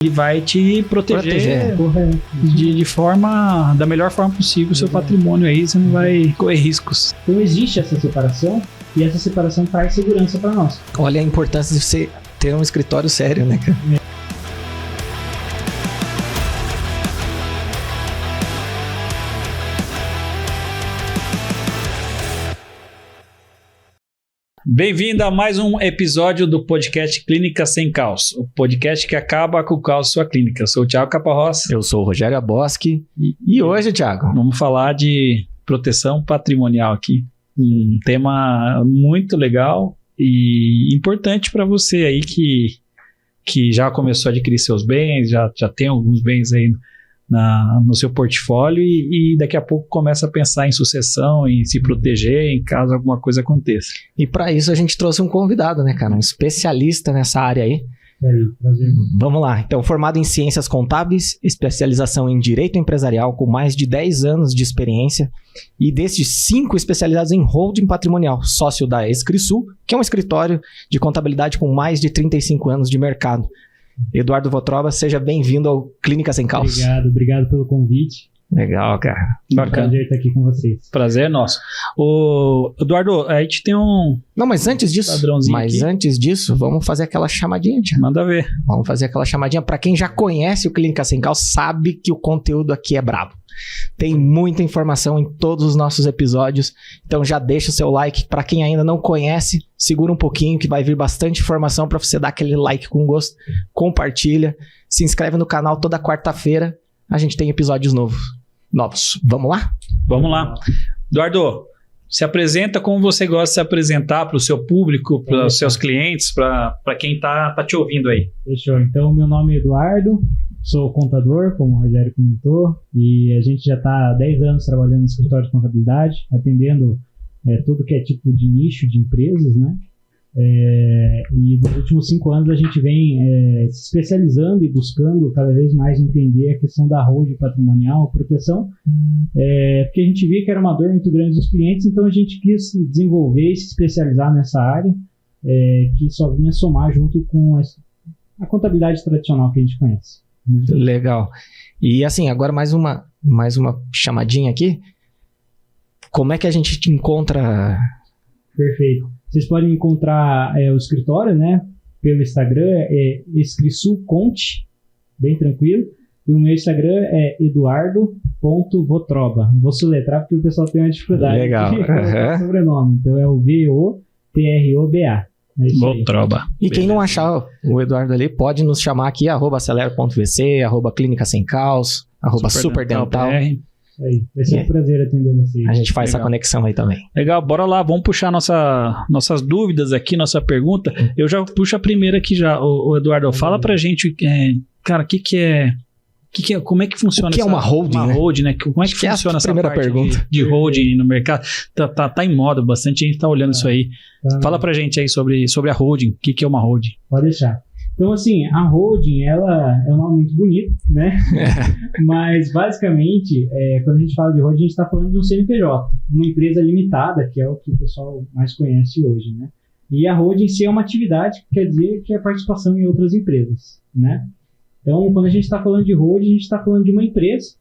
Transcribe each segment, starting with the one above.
ele vai te proteger. Da melhor forma possível o seu patrimônio aí, você não vai correr riscos. Então existe essa separação e essa separação traz segurança para nós. Olha a importância de você ter um escritório sério, né, cara? Bem-vindo a mais um episódio do podcast Clínica Sem Caos, o podcast que acaba com o caos sua clínica. Eu sou o Thiago Caparrós. Eu sou o Rogério Aboski. E hoje, Thiago, vamos falar de proteção patrimonial aqui. Um tema muito legal e importante para você aí que já começou a adquirir seus bens, já tem alguns bens aí no seu portfólio e daqui a pouco começa a pensar em sucessão, em se proteger em caso alguma coisa aconteça. E para isso a gente trouxe um convidado, né, cara? Um especialista nessa área aí. Prazer. Vamos lá. Então, formado em Ciências Contábeis, especialização em Direito Empresarial, com mais de 10 anos de experiência e desses 5 especializados em Holding Patrimonial, sócio da Escrisul, que é um escritório de contabilidade com mais de 35 anos de mercado. Eduardo Votroba, seja bem-vindo ao Clínica Sem Caos. Obrigado pelo convite. Legal, cara. Bacana. Prazer estar aqui com vocês. Prazer é nosso. Eduardo, a gente tem um... Não, mas antes disso, vamos fazer aquela chamadinha, Tia. Manda ver. Vamos fazer aquela chamadinha. Para quem já conhece o Clínica Sem Caos, sabe que o conteúdo aqui é brabo. Tem muita informação em todos os nossos episódios, então já deixa o seu like. Para quem ainda não conhece, segura um pouquinho que vai vir bastante informação para você dar aquele like com gosto, compartilha, se inscreve no canal toda quarta-feira, a gente tem episódios novos. Vamos lá? Vamos lá. Eduardo, se apresenta como você gosta de se apresentar para o seu público, para os seus clientes, para quem tá te ouvindo aí. Fechou. Então, meu nome é Eduardo. Sou contador, como o Rogério comentou, e a gente já está há 10 anos trabalhando no escritório de contabilidade, atendendo tudo que é tipo de nicho de empresas, né? E nos últimos 5 anos a gente vem se especializando e buscando cada vez mais entender a questão da holding patrimonial, proteção, porque a gente via que era uma dor muito grande dos clientes, então a gente quis desenvolver e se especializar nessa área, que só vinha somar junto com a contabilidade tradicional que a gente conhece. Legal. E assim, agora mais uma chamadinha aqui. Como é que a gente te encontra? Perfeito. Vocês podem encontrar o escritório, né? Pelo Instagram, Escrisul Conte, bem tranquilo. E o meu Instagram é eduardo.votroba. Vou soletrar porque o pessoal tem uma dificuldade. Legal. De colocar o sobrenome. Então é o VOTROBA. Votroba. E quem não achar o Eduardo ali, pode nos chamar aqui, @acelera.vc, @Clínica Sem Caos, @Superdental. Aí, vai ser um prazer atender vocês. A gente faz essa conexão aí também. Legal, bora lá, vamos puxar nossas dúvidas aqui, nossa pergunta. Eu já puxo a primeira aqui já. O Eduardo, fala pra gente, cara, como é que funciona o que é uma holding, uma holding, né? Como é que funciona essa primeira parte pergunta de holding no mercado? Tá em moda, bastante gente tá olhando isso aí. Fala pra gente aí sobre a holding. O que é uma holding? Pode deixar. Então, assim, a holding, ela é um nome muito bonito, né? Mas, basicamente, quando a gente fala de holding, a gente está falando de um CNPJ, uma empresa limitada, que é o que o pessoal mais conhece hoje, né? E a holding, se é uma atividade, quer dizer que é participação em outras empresas, né? Então, quando a gente está falando de holding, a gente está falando de uma empresa,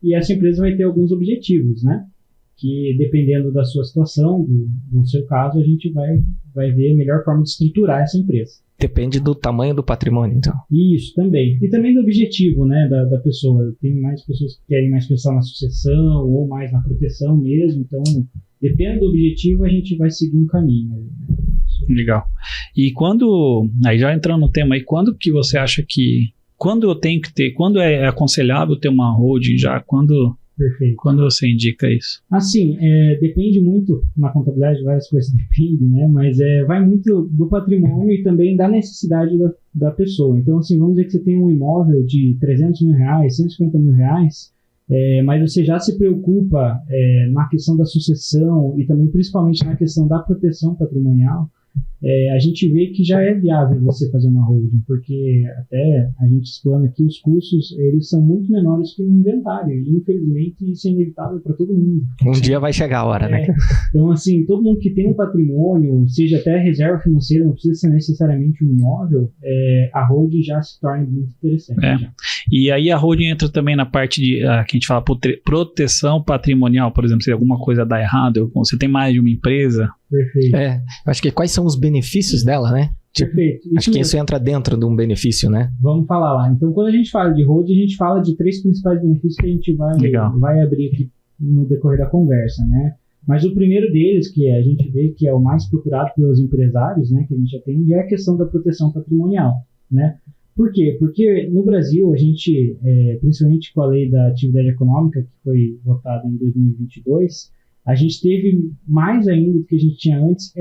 e essa empresa vai ter alguns objetivos, né? Que, dependendo da sua situação, do seu caso, a gente vai ver a melhor forma de estruturar essa empresa. Depende do tamanho do patrimônio, então. Isso, também. E também do objetivo, né, da pessoa. Tem mais pessoas que querem mais pensar na sucessão ou mais na proteção mesmo. Então, dependendo do objetivo, a gente vai seguir um caminho. Né? Legal. E aí já entrando no tema aí, quando que você acha que... Quando eu tenho que ter... Quando é aconselhável ter uma holding já? Perfeito. Quando você indica isso? Assim, depende muito, na contabilidade várias coisas dependem, né? Mas vai muito do patrimônio e também da necessidade da pessoa. Então, assim, vamos dizer que você tem um imóvel de R$300 mil, R$150 mil, mas você já se preocupa na questão da sucessão e também principalmente na questão da proteção patrimonial. a gente vê que já é viável você fazer uma holding, porque até a gente explana que os custos, eles são muito menores que o inventário, e infelizmente isso é inevitável para todo mundo. Um dia vai chegar a hora, né? Então, assim, todo mundo que tem um patrimônio, seja até reserva financeira, não precisa ser necessariamente um imóvel, a holding já se torna muito interessante. E aí a holding entra também na parte de, que a gente fala, proteção patrimonial, por exemplo, se alguma coisa dá errado, você tem mais de uma empresa. Perfeito. Acho que quais são os benefícios dela, né? Perfeito. Acho que isso entra dentro de um benefício, né? Vamos falar lá. Então, quando a gente fala de holding, a gente fala de 3 principais benefícios que a gente vai abrir aqui no decorrer da conversa, né? Mas o primeiro deles, que a gente vê que é o mais procurado pelos empresários, né, que a gente atende, é a questão da proteção patrimonial, né? Por quê? Porque no Brasil, a gente, principalmente com a lei da atividade econômica, que foi votada em 2022, a gente teve mais ainda do que a gente tinha antes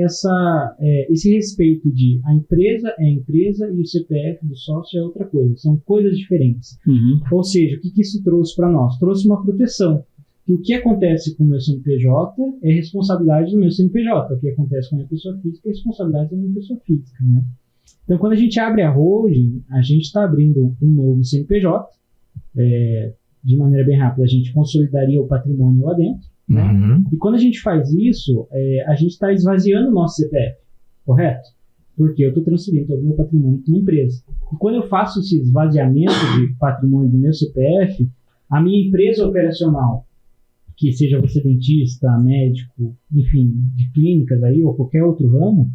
esse respeito de a empresa é a empresa e o CPF do sócio é outra coisa. São coisas diferentes. Uhum. Ou seja, o que isso trouxe para nós? Trouxe uma proteção. E o que acontece com o meu CNPJ é responsabilidade do meu CNPJ. O que acontece com a minha pessoa física é responsabilidade da minha pessoa física, né? Então, quando a gente abre a holding, a gente está abrindo um novo CNPJ. De maneira bem rápida, a gente consolidaria o patrimônio lá dentro. Né? Uhum. E quando a gente faz isso, a gente está esvaziando o nosso CPF, correto? Porque eu estou transferindo todo o meu patrimônio para uma empresa. E quando eu faço esse esvaziamento de patrimônio do meu CPF, a minha empresa operacional, que seja você dentista, médico, enfim, de clínicas aí, ou qualquer outro ramo,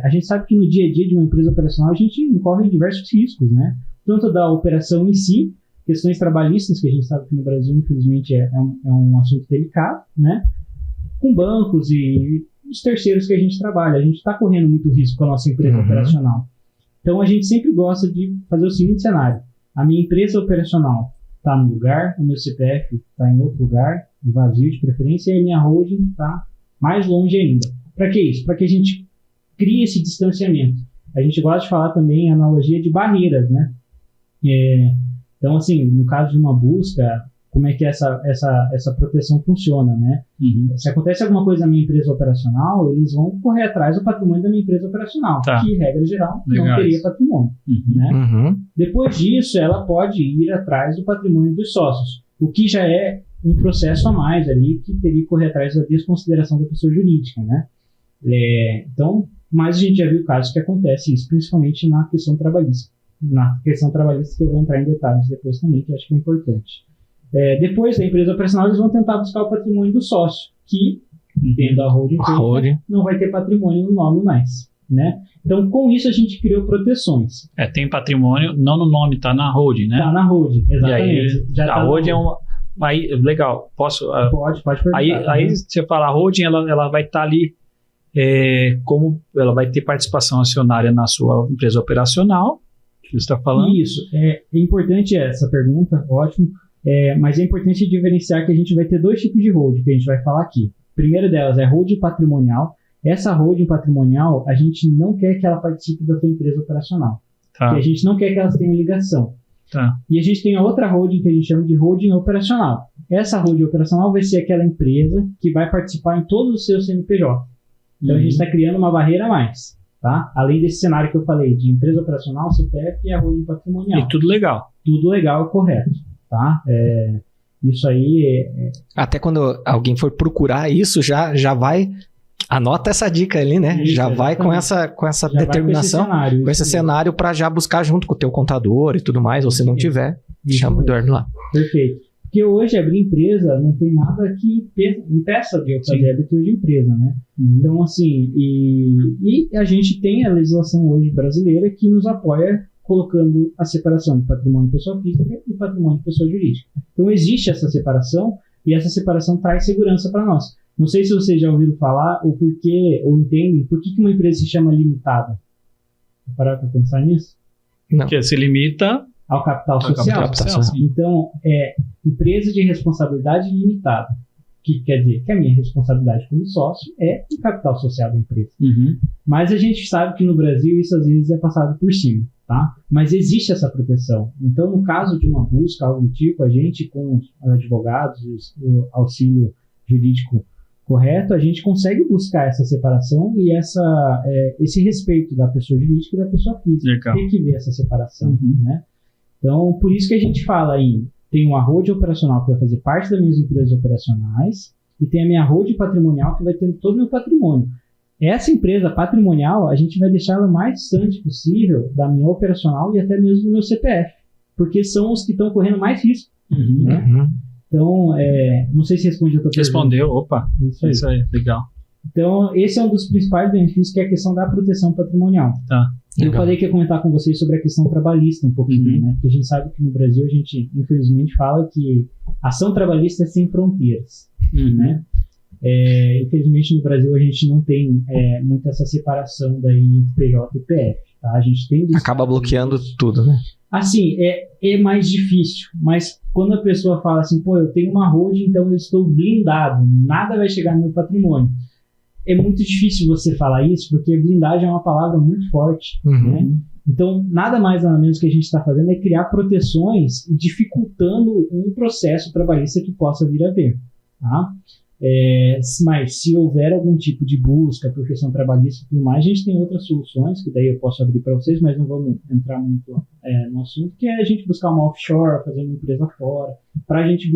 a gente sabe que no dia a dia de uma empresa operacional a gente incorre em diversos riscos, né? Tanto da operação em si, questões trabalhistas, que a gente sabe que no Brasil, infelizmente, é um assunto delicado, né? Com bancos e os terceiros que a gente trabalha. A gente está correndo muito risco com a nossa empresa operacional. Então, a gente sempre gosta de fazer o seguinte cenário. A minha empresa operacional está num lugar, o meu CPF está em outro lugar, vazio de preferência, e a minha holding está mais longe ainda. Para que isso? Para que a gente crie esse distanciamento. A gente gosta de falar também a analogia de barreiras, né? Então, assim, no caso de uma busca, como é que essa proteção funciona, né? Uhum. Se acontece alguma coisa na minha empresa operacional, eles vão correr atrás do patrimônio da minha empresa operacional, que, regra geral, não teria patrimônio. Né? Uhum. Depois disso, ela pode ir atrás do patrimônio dos sócios, o que já é um processo a mais ali, que teria que correr atrás da desconsideração da pessoa jurídica, né? Então, mas a gente já viu casos que acontece isso, principalmente na questão trabalhista. Na questão trabalhista, que eu vou entrar em detalhes depois também, que eu acho que é importante. Depois da empresa operacional, eles vão tentar buscar o patrimônio do sócio, que, tendo a holding, não vai ter patrimônio no nome mais, né? Então, com isso, a gente criou proteções. Tem patrimônio, não no nome, tá na holding, né? Tá na holding, exatamente. E aí, a holding é uma... Aí, legal, posso... Pode perguntar. Aí você fala, a holding, ela vai estar ali, como ela vai ter participação acionária na sua empresa operacional, que você está falando. Isso, é importante essa pergunta, ótimo. Mas é importante diferenciar que a gente vai ter 2 tipos de holding que a gente vai falar aqui. A primeira delas é holding patrimonial. Essa holding patrimonial, a gente não quer que ela participe da sua empresa operacional. Tá. Porque a gente não quer que elas tenham ligação. Tá. E a gente tem a outra holding que a gente chama de holding operacional. Essa holding operacional vai ser aquela empresa que vai participar em todos os seus CNPJ. Então a gente está criando uma barreira a mais. Tá? Além desse cenário que eu falei, de empresa operacional, CPF e a holding patrimonial. E tudo legal. Tudo legal e correto. Tá? Isso aí Até quando alguém for procurar isso, já vai... Anota essa dica ali, né? Isso, já vai com essa determinação, com esse cenário para já buscar junto com o teu contador e tudo mais, ou se não tiver, chama o Eduardo lá. Perfeito. Porque hoje abrir empresa não tem nada que impeça de eu fazer abertura de empresa, né? Então, assim, e a gente tem a legislação hoje brasileira que nos apoia colocando a separação de patrimônio de pessoa física e patrimônio de pessoa jurídica. Então, existe essa separação e essa separação traz segurança para nós. Não sei se vocês já ouviram falar ou entendem por que uma empresa se chama limitada. Parar para pensar nisso? Não. Porque se limita ao capital social. Então, empresa de responsabilidade limitada. Que quer dizer que a minha responsabilidade como sócio é o capital social da empresa. Uhum. Mas a gente sabe que no Brasil isso às vezes é passado por cima. Tá? Mas existe essa proteção. Então, no caso de uma busca, algo do tipo, a gente com os advogados, o auxílio jurídico correto, a gente consegue buscar essa separação e esse respeito da pessoa jurídica e da pessoa física. Legal. Tem que ver essa separação, né? Então, por isso que a gente fala aí, tem uma holding operacional que vai fazer parte das minhas empresas operacionais e tem a minha holding patrimonial que vai ter todo o meu patrimônio. Essa empresa patrimonial, a gente vai deixar ela o mais distante possível da minha operacional e até mesmo do meu CPF, porque são os que estão correndo mais risco, né? Então, não sei se respondi a tua pergunta. Respondeu, opa. Isso aí, legal. Então, esse é um dos principais benefícios, que é a questão da proteção patrimonial. Tá. Eu falei que ia comentar com vocês sobre a questão trabalhista um pouquinho, né? Porque a gente sabe que no Brasil a gente, infelizmente, fala que ação trabalhista é sem fronteiras, né? Infelizmente, no Brasil a gente não tem muito essa separação daí entre PJ e PF, tá? A gente tem... Acaba bloqueando tudo, né? Assim, é mais difícil, mas quando a pessoa fala assim, pô, eu tenho uma holding, então eu estou blindado, nada vai chegar no meu patrimônio. É muito difícil você falar isso, porque blindagem é uma palavra muito forte, né? Então, nada mais nada menos que a gente está fazendo é criar proteções dificultando um processo trabalhista que possa vir a ver, tá? Mas se houver algum tipo de busca por questão trabalhista e tudo mais, a gente tem outras soluções, que daí eu posso abrir para vocês, mas não vamos entrar muito no assunto, que é a gente buscar uma offshore, fazer uma empresa fora, para a gente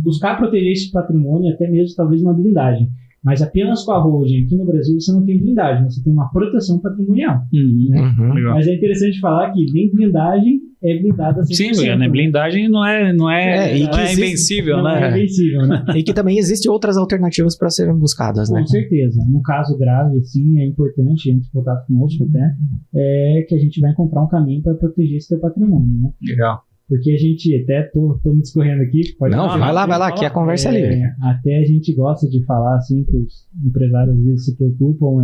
buscar proteger esse patrimônio, até mesmo talvez uma blindagem. Mas apenas com a holding aqui no Brasil você não tem blindagem, você tem uma proteção patrimonial. Né? Mas é interessante falar que nem blindagem é blindada 100%. Sim, né? Blindagem não é invencível, né? É invencível, né? E que também existem outras alternativas para serem buscadas, né? Com certeza. No caso grave, sim, é importante, entre em contato conosco até, que a gente vai encontrar um caminho para proteger esse teu patrimônio, né? Legal. Porque a gente até tô me discorrendo aqui. Vai lá, aqui a conversa é livre. Até a gente gosta de falar assim, que os empresários às vezes se preocupam,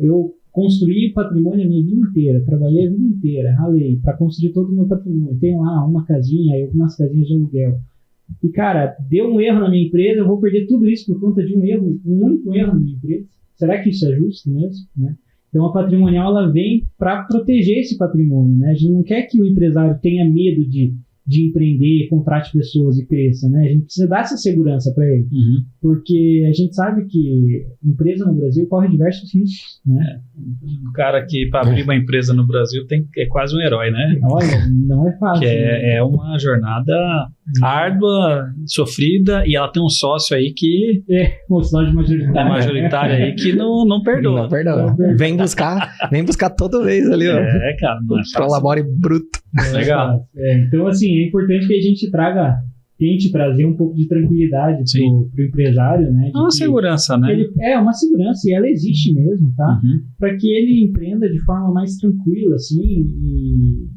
eu construí patrimônio a minha vida inteira, trabalhei a vida inteira, ralei para construir todo o meu patrimônio. Tenho lá uma casinha e algumas casinhas de aluguel. E, cara, deu um erro na minha empresa, eu vou perder tudo isso por conta de um único erro na minha empresa. Será que isso é justo mesmo, né? Então, a patrimonial, ela vem para proteger esse patrimônio, né? A gente não quer que o empresário tenha medo de empreender, contrate pessoas e cresça, né? A gente precisa dar essa segurança para ele. Porque a gente sabe que empresa no Brasil corre diversos riscos, né? O cara que, para abrir uma empresa no Brasil, é quase um herói, né? Olha, não é fácil. É uma jornada árdua, sofrida, e ela tem um sócio aí que... um sócio majoritário aí que não perdoa. Não perdoa. Vem buscar toda vez ali, ó. Cara, não é fácil. Colabore bruto. Legal. Então, assim, é importante que a gente tente trazer um pouco de tranquilidade pro empresário, né? Uma segurança, né? Uma segurança, e ela existe mesmo, tá? Para que ele empreenda de forma mais tranquila, assim, e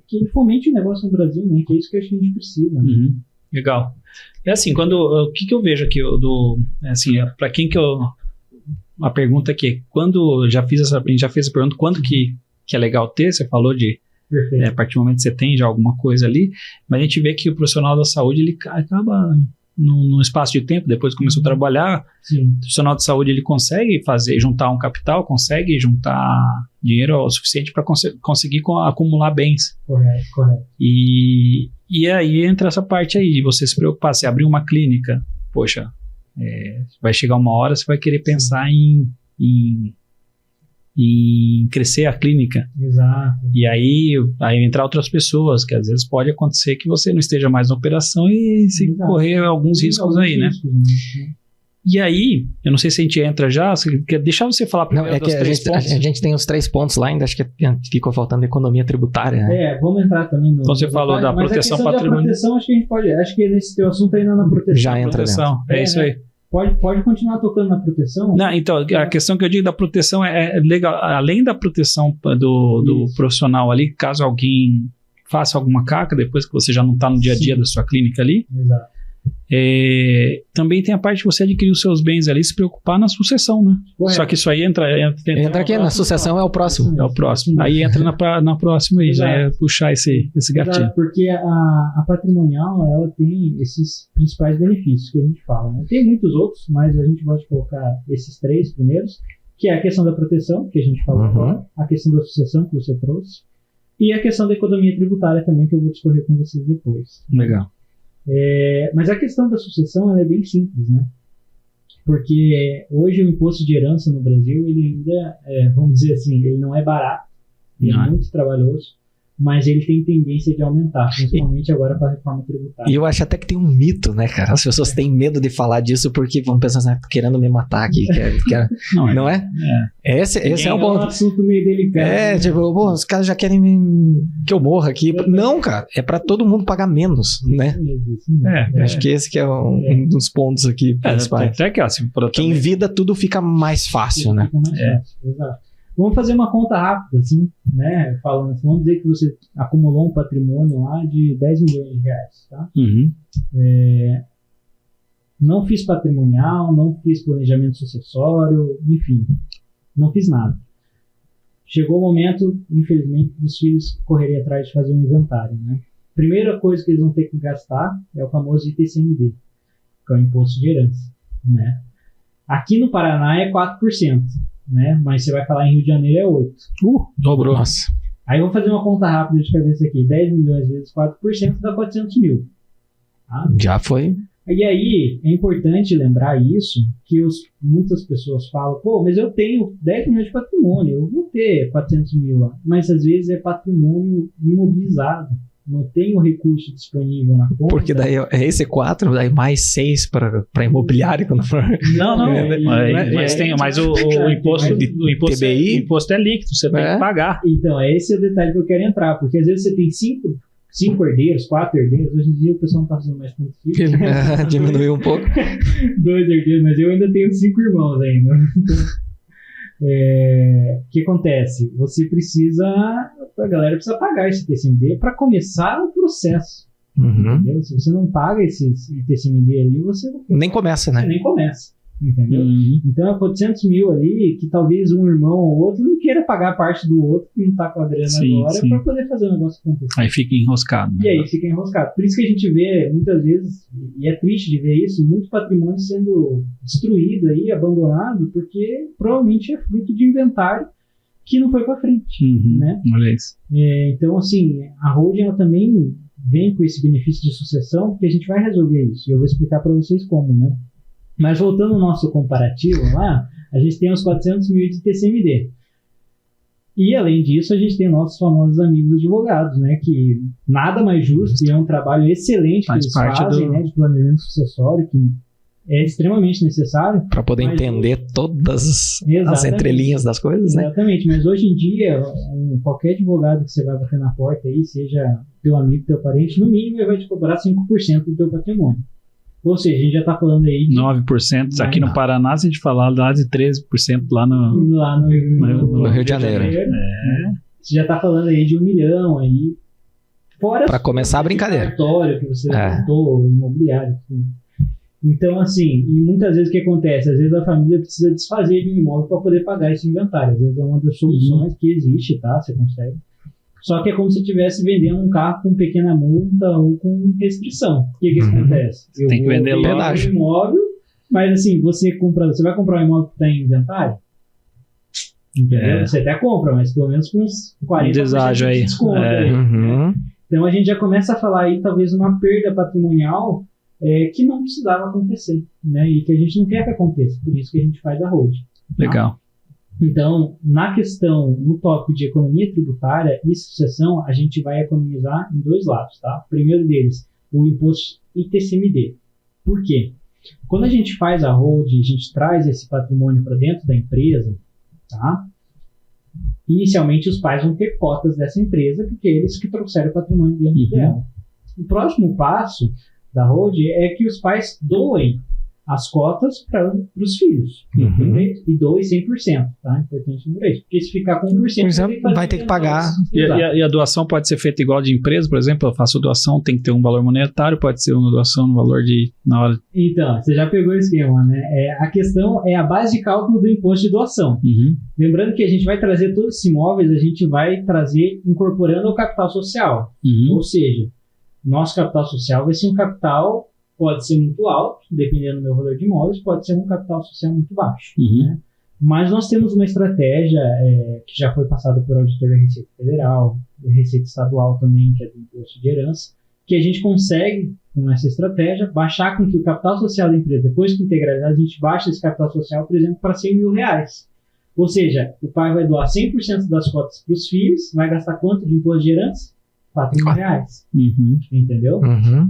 que ele fomente o negócio no Brasil, né? Que é isso que a gente precisa. Né? Legal. É assim, o que eu vejo aqui, para quem que eu... A pergunta aqui, a gente já fez a pergunta, quando que é legal ter, você falou de... a partir do momento que você tem já alguma coisa ali, mas a gente vê que o profissional da saúde, ele acaba num espaço de tempo, depois que começou a trabalhar, o profissional de saúde, ele consegue juntar um capital, consegue juntar dinheiro o suficiente para conseguir acumular bens. Correto. E aí entra essa parte aí, de você se preocupar, se abrir uma clínica, poxa, vai chegar uma hora, você vai querer pensar em crescer a clínica. Exato. E aí entrar outras pessoas, que às vezes pode acontecer que você não esteja mais na operação e se correr alguns riscos aí, né? E aí, eu não sei se a gente entra já, quer deixar você falar primeiro dos 3 pontos? A gente tem os 3 pontos lá, ainda acho que ficou faltando economia tributária, né? Vamos entrar também no... Então você falou da proteção patrimonial. Proteção, acho que a gente pode... Acho que nesse teu assunto ainda na proteção. Já entra proteção, é isso aí. Pode continuar tocando na proteção? Não, então, a questão que eu digo da proteção é legal, além da proteção do profissional ali, caso alguém faça alguma caca, depois que você já não está no dia a dia da sua clínica ali. Exato. Também tem a parte de você adquirir os seus bens ali e se preocupar na sucessão, né? Correto. Só que isso aí entra aqui na sucessão, é o próximo. É o próximo. Aí entra na próxima aí, já é puxar esse gatilho. Exato, porque a patrimonial, ela tem esses principais benefícios que a gente fala, né? Tem muitos outros, mas a gente pode colocar esses 3 primeiros, que é a questão da proteção, que a gente falou agora, a questão da sucessão que você trouxe, e a questão da economia tributária também, que eu vou discorrer com vocês depois. Legal. Mas a questão da sucessão, ela é bem simples, né? Porque hoje o imposto de herança no Brasil, ele ainda, vamos dizer assim, ele não é barato, ele é muito trabalhoso, mas ele tem tendência de aumentar, principalmente agora com a reforma tributária. E eu acho até que tem um mito, né, cara? As pessoas têm medo de falar disso porque vão pensar assim, querendo me matar aqui. Não é? Esse é o um ponto. assunto meio delicado. Tipo, os caras já querem que eu morra aqui. Não, cara, é pra todo mundo pagar menos, né? Acho que esse que é um dos pontos aqui principais. Até que, assim, que em vida tudo fica mais fácil, né? Fica mais fácil, exato. Vamos fazer uma conta rápida, assim, né? Falando assim, vamos dizer que você acumulou um patrimônio lá de 10 milhões de reais, tá? Uhum. Não fiz patrimonial, não fiz planejamento sucessório, enfim, não fiz nada. Chegou o momento, infelizmente, dos filhos correrem atrás de fazer um inventário, né? Primeira coisa que eles vão ter que gastar é o famoso ITCMD, que é o imposto de herança, né? Aqui no Paraná é 4%. Né? Mas você vai falar em Rio de Janeiro é 8%. Dobrou. Nossa. Aí vamos fazer uma conta rápida de cabeça aqui. 10 milhões vezes 4% dá 400 mil. Tá? Já foi. E aí é importante lembrar isso, que muitas pessoas falam, pô, mas eu tenho 10 milhões de patrimônio, eu vou ter 400 mil lá. Mas às vezes é patrimônio imobilizado. Não tem o recurso disponível na conta. Porque daí é esse 4, daí mais 6 para imobiliário quando for. Não. Mas o imposto é líquido, você tem que pagar. Então, esse é o detalhe que eu quero entrar, porque às vezes você tem 5 herdeiros, 4 herdeiros, hoje em dia o pessoal não está fazendo mais tanto filho. Diminuiu um pouco. 2 herdeiros, mas eu ainda tenho 5 irmãos ainda. O que acontece? A galera precisa pagar esse ITCMD para começar o processo. Entendeu? Se você não paga esse ITCMD ali, você nem começa, né? Você nem começa. Entendeu? Então é 400 mil ali que talvez um irmão ou outro não queira pagar a parte do outro que não está com a grana agora para poder fazer o negócio acontecer. Aí fica enroscado. Né? E aí fica enroscado. Por isso que a gente vê muitas vezes, e é triste de ver isso, muito patrimônio sendo destruído aí, abandonado, porque provavelmente é fruto de inventário que não foi para frente. Né? Olha isso. Então, assim, a holding ela também vem com esse benefício de sucessão, porque a gente vai resolver isso. E eu vou explicar para vocês como, né? Mas voltando ao nosso comparativo lá, a gente tem os 400 mil de TCMD. E, além disso, a gente tem nossos famosos amigos advogados, né? Que nada mais justo, e é um trabalho excelente que eles fazem, né? De planejamento sucessório, que é extremamente necessário. Para poder entender todas as entrelinhas das coisas, né? Exatamente, mas hoje em dia, qualquer advogado que você vai bater na porta aí, seja teu amigo, teu parente, no mínimo ele vai te cobrar 5% do teu patrimônio. Ou seja, a gente já está falando aí de 9%. Aqui no Paraná, se a gente falar lá de 13% lá no Rio de Janeiro. Você já está falando aí de 1 milhão aí. Fora para começar a brincadeira. Cartório que você montou, imobiliário. Tudo. Então, assim, e muitas vezes o que acontece? Às vezes a família precisa desfazer de um imóvel para poder pagar esse inventário. Às vezes é uma das soluções que existe, tá? Você consegue. Só que é como se estivesse vendendo um carro com pequena multa ou com restrição. O que acontece? Eu tem que vender logo um imóvel, mas assim, você vai comprar um imóvel que está em inventário? Entendeu? Você até compra, mas pelo menos com uns 40% de desconto. Aí, né? Então a gente já começa a falar aí talvez uma perda patrimonial que não precisava acontecer, né? E que a gente não quer que aconteça, por isso que a gente faz a holding. Legal. Tá? Então, no tópico de economia tributária e sucessão, a gente vai economizar em 2 lados, tá? O primeiro deles, o imposto ITCMD. Por quê? Quando a gente faz a holding, a gente traz esse patrimônio para dentro da empresa, tá? Inicialmente, os pais vão ter cotas dessa empresa, porque eles que trouxeram o patrimônio dentro dela. O próximo passo da holding é que os pais doem as cotas para os filhos. E doem 100%, tá? Importante lembrar isso. Porque se ficar com 1%, vai ter que pagar. E a doação pode ser feita igual de empresa, por exemplo, eu faço doação, tem que ter um valor monetário, pode ser uma doação no valor na hora. Então, você já pegou o esquema, né? A questão é a base de cálculo do imposto de doação. Lembrando que a gente vai trazer todos esses imóveis, a gente vai trazer incorporando o capital social. Ou seja, nosso capital social vai ser um capital, pode ser muito alto, dependendo do meu valor de imóveis, pode ser um capital social muito baixo. Né? Mas nós temos uma estratégia que já foi passada por auditor da Receita Federal, da Receita Estadual também, que é do imposto de herança, que a gente consegue, com essa estratégia, baixar com que o capital social da empresa, depois que integralizar, a gente baixa esse capital social, por exemplo, para R$100 mil. Ou seja, o pai vai doar 100% das cotas para os filhos, vai gastar quanto de imposto de herança? R$4 mil. Entendeu?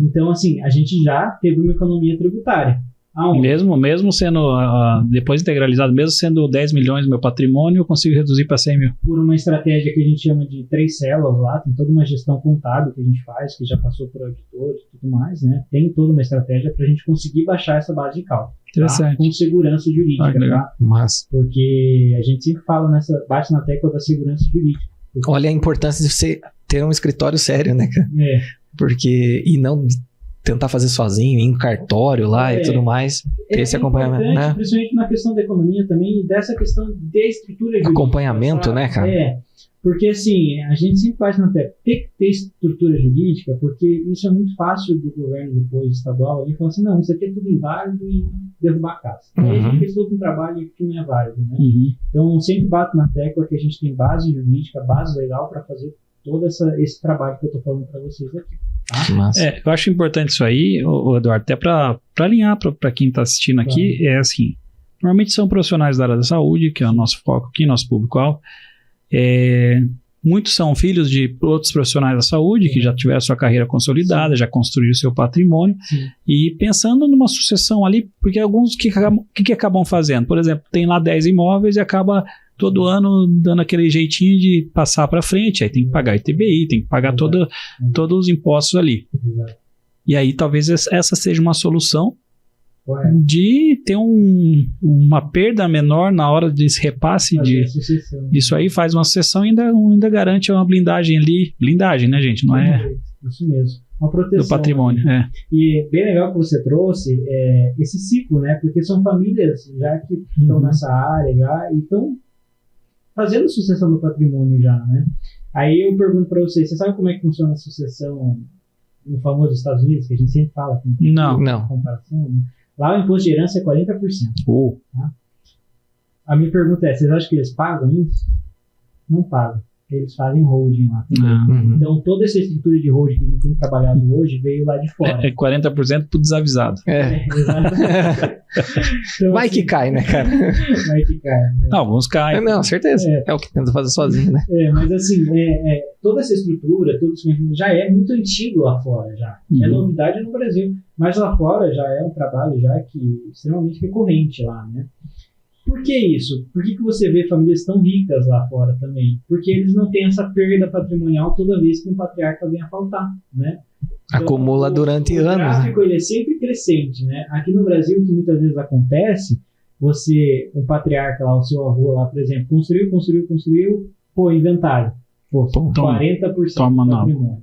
Então, assim, a gente já teve uma economia tributária. Mesmo sendo, depois integralizado, mesmo sendo 10 milhões do meu patrimônio, eu consigo reduzir para 100 mil. Por uma estratégia que a gente chama de 3 células lá, tem toda uma gestão contábil que a gente faz, que já passou por auditores e tudo mais, né? Tem toda uma estratégia para a gente conseguir baixar essa base de cálculo. Interessante. Tá? Com segurança jurídica, tá? Mas... Porque a gente sempre fala bate na tecla da segurança jurídica. Olha a importância de você ter um escritório sério, né, cara? Porque, e não tentar fazer sozinho, ir em cartório lá e tudo mais, ter esse acompanhamento, né? Principalmente na questão da economia também, dessa questão de estrutura jurídica. Acompanhamento, né, cara? Porque assim, a gente sempre faz na tecla, tem que ter estrutura jurídica, porque isso é muito fácil do governo depois estadual, ele fala assim, não, isso aqui é tudo inválido e derrubar a casa. Aí a gente fez todo um trabalho que não é válido, né? Então, eu sempre bato na tecla que a gente tem base jurídica, base legal para fazer todo esse trabalho que eu estou falando para vocês aqui. Tá? Eu acho importante isso aí, Eduardo, até para alinhar para quem está assistindo aqui, é assim, normalmente são profissionais da área da saúde, que é o nosso foco aqui, nosso público-alvo. Muitos são filhos de outros profissionais da saúde que já tiveram sua carreira consolidada, já construíram seu patrimônio e pensando numa sucessão ali, porque alguns que acabam fazendo, por exemplo, tem lá 10 imóveis e acaba todo ano dando aquele jeitinho de passar para frente, aí tem que pagar ITBI, tem que pagar todos os impostos ali. E aí talvez essa seja uma solução de ter uma perda menor na hora desse repasse disso aí, faz uma sucessão e ainda garante uma blindagem ali, blindagem, né, gente? Não é isso mesmo, uma proteção do patrimônio. E bem legal que você trouxe esse ciclo, né? Porque são famílias já que estão nessa área já e estão fazendo sucessão do patrimônio já, né? Aí eu pergunto para você sabe como é que funciona a sucessão no famoso Estados Unidos, que a gente sempre fala? Não. Comparação, né? Lá o imposto de herança é 40%. Tá? A minha pergunta é, vocês acham que eles pagam isso? Não pagam. Eles fazem holding lá. Então toda essa estrutura de holding que a gente tem trabalhado hoje veio lá de fora. 40% pro desavisado. Então, vai que cai, né, cara? Vai que cai. Né? Alguns caem. Não, certeza. É o que tenta fazer sozinho, né? Mas assim, toda essa estrutura, todo esse conhecimento já é muito antigo lá fora já. É novidade no Brasil. Mas lá fora já é um trabalho já extremamente recorrente lá, né? Por que isso? Por que você vê famílias tão ricas lá fora também? Porque eles não têm essa perda patrimonial toda vez que um patriarca vem a faltar, né? Então, acumula durante anos. O gráfico ele é sempre crescente, né? Aqui no Brasil, o que muitas vezes acontece, um patriarca lá, o seu avô lá, por exemplo, construiu, inventário. 40% toma do patrimônio.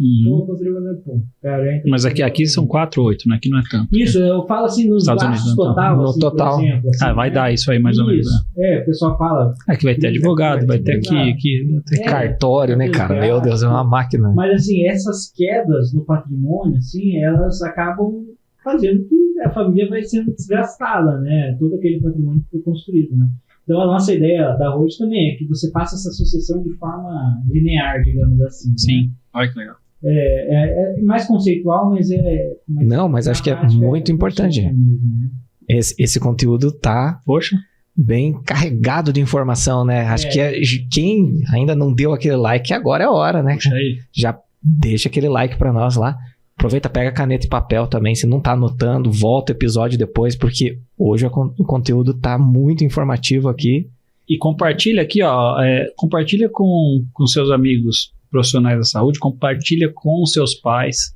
Mas aqui são 4 ou 8, né? Aqui não é tanto. Isso, eu falo assim nos gastos total, no total. Por exemplo, assim, vai dar isso aí mais ou menos. O pessoal fala... Aqui vai ter advogado, vai ter aqui cartório, né, cara? Meu Deus, é uma máquina. Mas assim, essas quedas no patrimônio, assim, elas acabam fazendo que a família vai sendo desgastada, né? Todo aquele patrimônio que foi construído, né? Então, a nossa ideia da Road também é que você faça essa sucessão de forma linear, digamos assim. Sim, né? olha que legal. É mais conceitual, mas Não, mas acho que é muito importante. Mesmo, né? Esse conteúdo tá bem carregado de informação, né? Acho que quem ainda não deu aquele like, agora é a hora, né? Já deixa aquele like pra nós lá. Aproveita, pega caneta e papel também. Se não tá anotando, volta o episódio depois, porque hoje o conteúdo tá muito informativo aqui. E compartilha aqui, compartilha com seus amigos profissionais da saúde, compartilha com seus pais,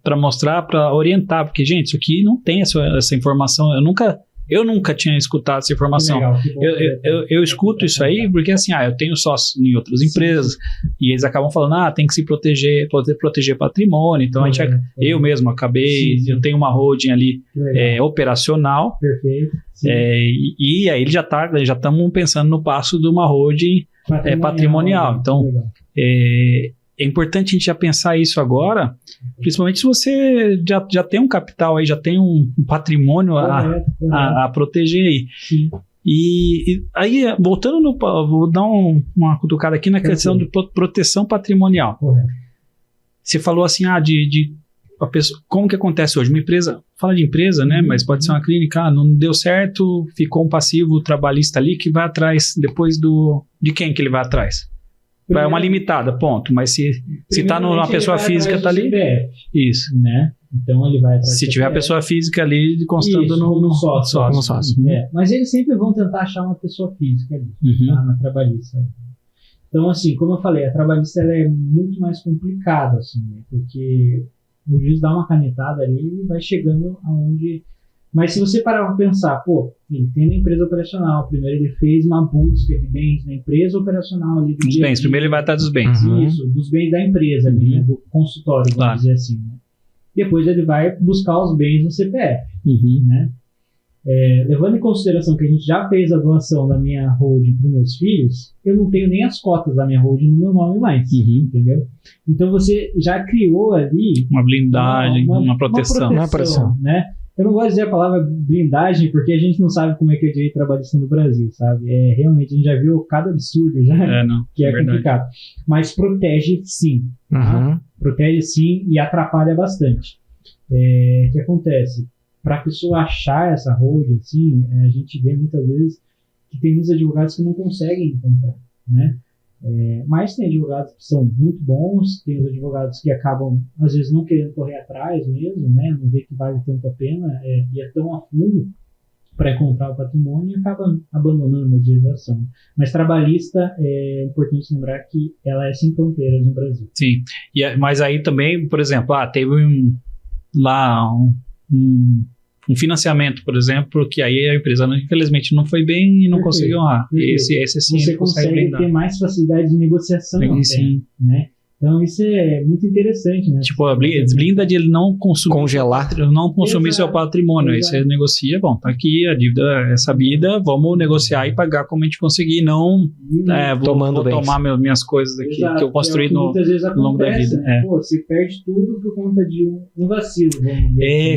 para mostrar, para orientar, porque, gente, isso aqui não tem essa informação. Eu nunca tinha escutado essa informação. Eu escuto isso aí porque, assim, eu tenho sócios em outras empresas e eles acabam falando, tem que se proteger patrimônio. Então, eu mesmo acabei, eu tenho uma holding ali operacional. Perfeito. E aí já estamos pensando no passo de uma holding patrimonial. Então, é importante a gente já pensar isso agora, principalmente se você já tem um capital aí, já tem um patrimônio a proteger aí. Sim. E aí, voltando vou dar uma cutucada aqui na questão de proteção patrimonial. Correto. Você falou assim, a pessoa, como que acontece hoje? Uma empresa, fala de empresa, né? Mas pode ser uma clínica, não deu certo, ficou um passivo trabalhista ali que vai atrás depois de quem que ele vai atrás? Vai uma limitada, ponto. Mas se tá numa pessoa física, tá ali. CPF, isso. né? Então ele vai atrás se tiver a pessoa física ali constando isso, no sócio. Como sócio. Mas eles sempre vão tentar achar uma pessoa física ali, tá? Na trabalhista. Então, assim, como eu falei, a trabalhista ela é muito mais complicada, assim, né? Porque o juiz dá uma canetada ali e vai chegando aonde... Mas se você parar para pensar, pô, ele tem na empresa operacional, primeiro ele fez uma busca de bens na empresa operacional ali do Dos bens, primeiro ele vai atrás dos bens. Isso, dos bens da empresa ali, né? Do consultório, vamos dizer assim, né? Depois ele vai buscar os bens no CPF, né? Levando em consideração que a gente já fez a doação da minha holding para os meus filhos, eu não tenho nem as cotas da minha holding no meu nome mais, entendeu? Então você já criou ali uma blindagem, uma proteção, né? Eu não gosto de dizer a palavra blindagem porque a gente não sabe como é que é o direito trabalhista no Brasil, sabe? Realmente a gente já viu cada absurdo já, que é complicado. Mas protege sim, tá? Protege sim e atrapalha bastante. O que acontece? Para a pessoa achar essa holding, assim, a gente vê muitas vezes que tem muitos advogados que não conseguem encontrar, né? Mas tem advogados que são muito bons, tem os advogados que acabam, às vezes, não querendo correr atrás mesmo, né? Não vê que vale tanto a pena, e tão a fundo para encontrar o patrimônio e acaba abandonando, às vezes, a ação. Mas trabalhista, é importante lembrar que ela é sem fronteiras no Brasil. Sim, mas aí também, por exemplo, teve um financiamento, por exemplo, que aí a empresa, infelizmente, não foi bem e não conseguiu lá. Esse sim, você consegue ter mais facilidade de negociação, sim. Né? Então isso é muito interessante, né? Tipo, a blinda de ele não consumir, congelar, não consumir seu patrimônio. Aí você negocia, bom, tá aqui, a dívida é sabida, vamos negociar e pagar como a gente conseguir, não vou tomar minhas coisas aqui que eu construí no longo da vida. Pô, você perde tudo por conta de um vacilo.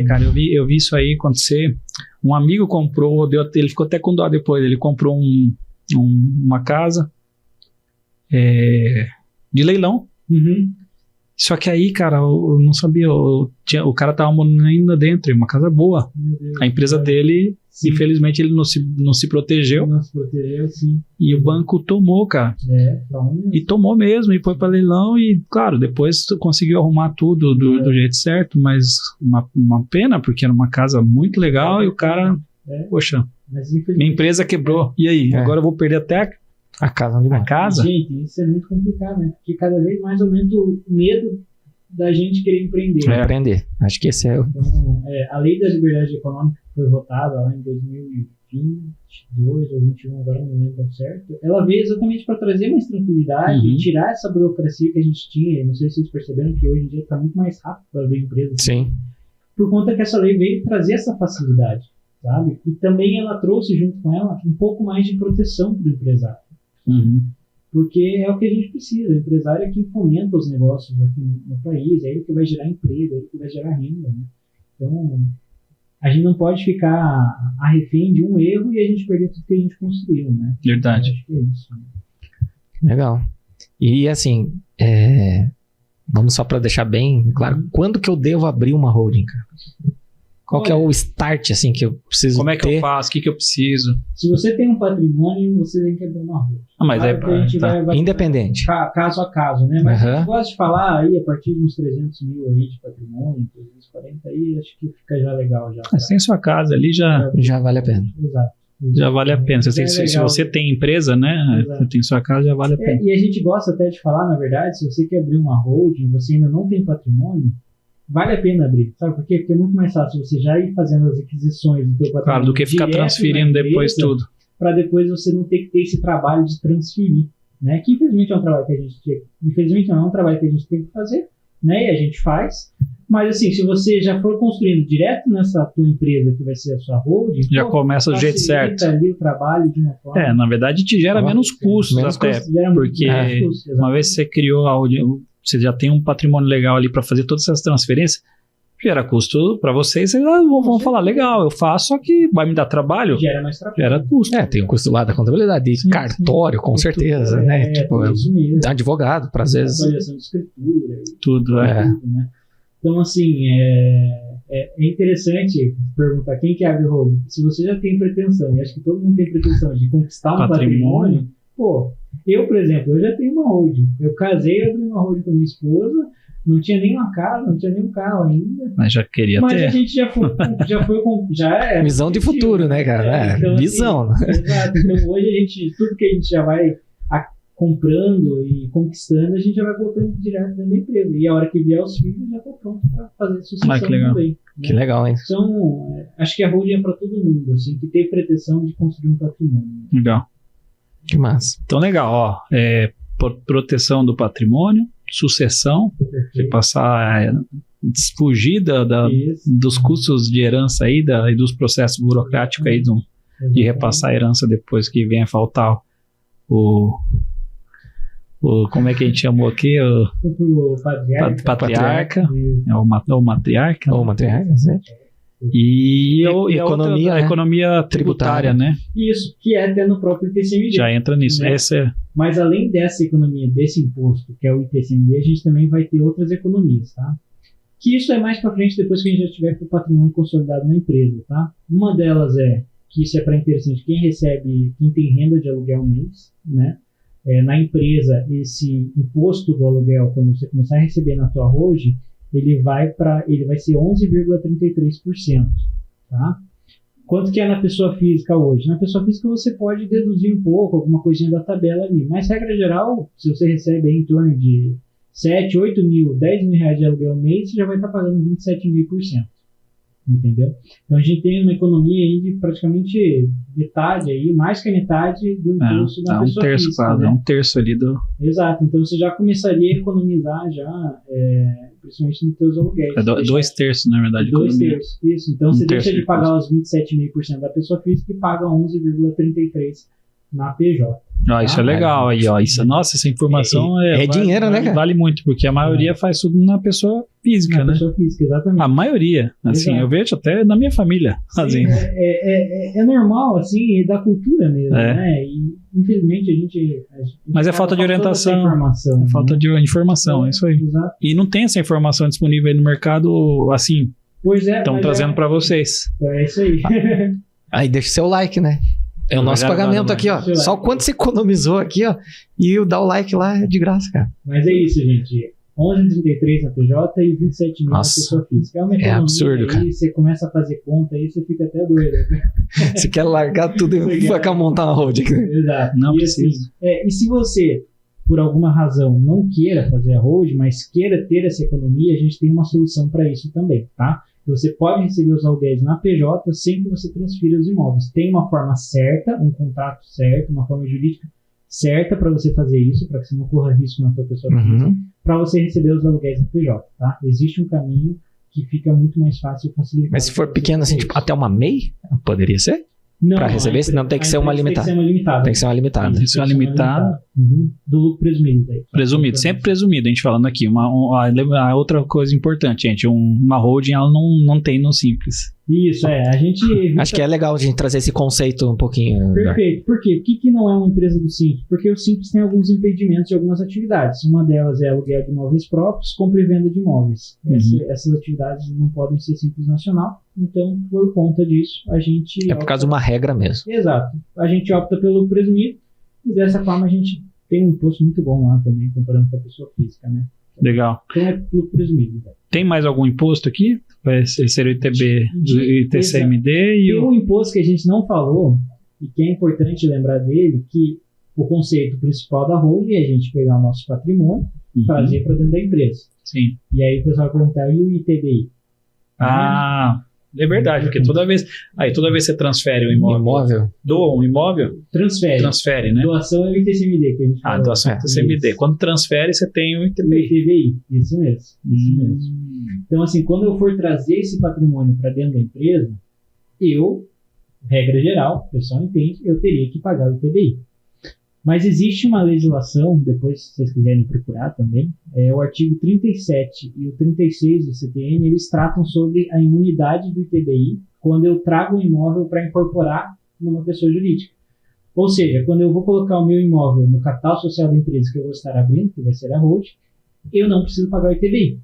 Cara, eu vi isso aí acontecer. Um amigo comprou, ele ficou até com dó depois, ele comprou uma casa de leilão. Só que aí, cara, eu não sabia, o cara tava morando ainda dentro, uma casa boa. A empresa dele, infelizmente, ele não se protegeu. Não se protegeu, sim. E o banco tomou, cara. E tomou mesmo, e foi para leilão, e claro, depois conseguiu arrumar tudo do jeito certo, mas uma pena, porque era uma casa muito legal, e o cara, poxa, minha empresa quebrou. E aí, agora eu vou perder até a casa onde a casa? Gente, isso é muito complicado, né? Porque cada vez mais aumenta o medo da gente querer empreender. Empreender. Acho que esse é o... Então, a Lei da Liberdade Econômica que foi votada lá em 2022 ou 2021, agora não lembro certo, ela veio exatamente para trazer mais tranquilidade e tirar essa burocracia que a gente tinha. Não sei se vocês perceberam que hoje em dia está muito mais rápido para abrir empresa. Sim. Por conta que essa lei veio trazer essa facilidade, sabe? E também ela trouxe junto com ela um pouco mais de proteção para o empresário. Porque é o que a gente precisa. O empresário é quem fomenta os negócios aqui no país, é ele que vai gerar emprego, é ele que vai gerar renda, né? Então, a gente não pode ficar a refém de um erro e a gente perder tudo que a gente construiu, né? Verdade. Acho que é isso. Legal. E assim, vamos só para deixar bem claro, quando que eu devo abrir uma holding, cara? Qual que é o start, assim, que eu preciso ter? Como é que eu faço? O que eu preciso? Se você tem um patrimônio, você tem que abrir uma holding. Mas vai independente. Caso a caso, né? Mas a gente gosta de falar aí, a partir de uns 300 mil aí de patrimônio, 340 aí, acho que fica já legal. Sem sua casa ali já vale a pena. Exato. Já vale a pena. Se você tem empresa, né? Você tem sua casa, já vale a pena. E a gente gosta até de falar, na verdade, se você quer abrir uma holding, você ainda não tem patrimônio, vale a pena abrir, sabe por quê? Porque é muito mais fácil você já ir fazendo as aquisições do teu patrimônio. Claro, do que ficar transferindo depois tudo. Para depois você não ter que ter esse trabalho de transferir, né? Que infelizmente é um trabalho que a gente tem. Infelizmente não é um trabalho que a gente tem que fazer, né? E a gente faz. Mas assim, se você já for construindo direto nessa tua empresa que vai ser a sua holding, já começa do jeito certo. Ali o trabalho de uma forma. Na verdade te gera menos custos até, porque uma vez você criou a holding, você já tem um patrimônio legal ali para fazer todas essas transferências, gera custo para vocês, vocês vão falar, legal, eu faço, só que vai me dar trabalho. Gera mais trabalho. Gera custo. Tem um custo lá da contabilidade, de cartório, com certeza, né? Tipo, advogado, para às vezes. Avaliação de escritura. Tudo, né? Então, assim, é interessante perguntar quem que abre holding. Se você já tem pretensão, e acho que todo mundo tem pretensão de conquistar um patrimônio, pô, eu, por exemplo, eu já tenho uma holding. Eu casei, abri uma holding com minha esposa, não tinha nem uma casa, não tinha nem um carro ainda. Mas já queria Mas ter. a gente já é Visão de futuro, né, cara? então, Visão. Assim, exato. Então hoje tudo que a gente já vai comprando e conquistando, a gente já vai voltando direto dentro da empresa. E a hora que vier os filhos, já está pronto para fazer sucessão também. Né? Que legal, hein? Então, acho que a holding é para todo mundo, assim, que tem pretensão de construir um patrimônio. Legal. Que massa. Então, legal, ó. Proteção do patrimônio, sucessão, você passar, fugir dos custos de herança aí, e dos processos burocráticos aí de repassar a herança depois que venha faltar como é que a gente chamou aqui? O patriarca. Ou matriarca. Ou matriarca, né? E economia, a economia tributária, né? Isso, que é até no próprio ITCMD. Já entra nisso. Né? Mas além dessa economia, desse imposto, que é o ITCMD, a gente também vai ter outras economias, tá? Que isso é mais para frente, depois que a gente já tiver com o patrimônio consolidado na empresa, tá? Uma delas que isso é para interessante, quem tem renda de aluguel mês, né? Na empresa, esse imposto do aluguel, quando você começar a receber na tua holding, ele vai ser 11,33%, tá? Quanto que é na pessoa física hoje? Na pessoa física você pode deduzir um pouco, alguma coisinha da tabela ali, mas regra geral, se você recebe aí em torno de 7, 8 mil, 10 mil reais de aluguel mês, você já vai estar pagando 27,5%. Entendeu? Então a gente tem uma economia aí de praticamente metade aí, mais que a metade do imposto da pessoa física. Quase, né? Um terço ali do... Exato, então você já começaria a economizar já, principalmente nos teus aluguéis. 2 terços, na verdade. 2 terços, isso. Então você deixa de pagar os 27,5% da pessoa física e paga 11,33% na PJ. Isso é legal aí, ó. Nossa, essa informação dinheiro, né, cara? Vale muito, porque a maioria faz tudo na pessoa física, né? Na pessoa física, exatamente. A maioria, assim, eu vejo até na minha família. Sim, assim. É normal, assim, da cultura mesmo, né? E infelizmente a gente mas é falta de orientação. É falta de informação, é isso aí. Exato. E não tem essa informação disponível aí no mercado, assim. Pois é. Estão trazendo para vocês. É isso aí. Aí deixa o seu like, né? É o nosso pagamento aqui, ó. Só o quanto você economizou aqui, ó. E dar o like lá é de graça, cara. Mas é isso, gente. 11,33 na PJ e 27 mil na pessoa física. É absurdo, cara. Aí você começa a fazer conta aí, você fica até doido. Você quer largar tudo e vai montar uma holding. Exato. Não precisa. Assim, e se você, por alguma razão, não queira fazer a holding, mas queira ter essa economia, a gente tem uma solução para isso também, tá? Você pode receber os aluguéis na PJ sem que você transfira os imóveis. Tem uma forma certa, um contrato certo, uma forma jurídica certa para você fazer isso, para que você não corra risco na sua pessoa física, para você receber os aluguéis na PJ, tá? Existe um caminho que fica muito mais fácil e facilitado. Mas se for pequeno assim, tipo, até uma MEI, poderia ser? Para receber, senão tem que ser uma limitada. Tem que ser uma limitada. Tem que ser uma limitada. Do lucro presumido. Daí. Presumido, sempre presumido, a gente falando aqui. A outra coisa importante, gente, uma holding ela não tem no Simples. Isso, a gente... Acho que é legal a gente trazer esse conceito um pouquinho. Perfeito. Por quê? Por que não é uma empresa do Simples? Porque o Simples tem alguns impedimentos de algumas atividades. Uma delas é aluguel de imóveis próprios, compra e venda de imóveis. Essas atividades não podem ser Simples Nacional. Então, por conta disso, a gente... por causa de uma regra mesmo. Exato. A gente opta pelo presumido e dessa forma a gente tem um imposto muito bom lá também, comparando com a pessoa física, né? Legal. Então é pelo presumido. Né? Tem mais algum imposto aqui? Vai ser o ITCMD e tem um imposto que a gente não falou e que é importante lembrar dele, que o conceito principal da holding é a gente pegar o nosso patrimônio e trazer para dentro da empresa. Sim. E aí o pessoal vai perguntar, e o ITBI? É verdade, porque toda vez que você transfere um imóvel, doa um imóvel, transfere, né? Doação é o ITCMD que a gente fala. Doação é o ITCMD. Quando transfere, você tem o ITBI. Isso mesmo. Então, assim, quando eu for trazer esse patrimônio para dentro da empresa, regra geral, o pessoal entende, eu teria que pagar o ITBI. Mas existe uma legislação, depois se vocês quiserem procurar também, o artigo 37 e o 36 do CTN, eles tratam sobre a imunidade do ITBI quando eu trago um imóvel para incorporar numa pessoa jurídica. Ou seja, quando eu vou colocar o meu imóvel no capital social da empresa que eu vou estar abrindo, que vai ser a holding, eu não preciso pagar o ITBI.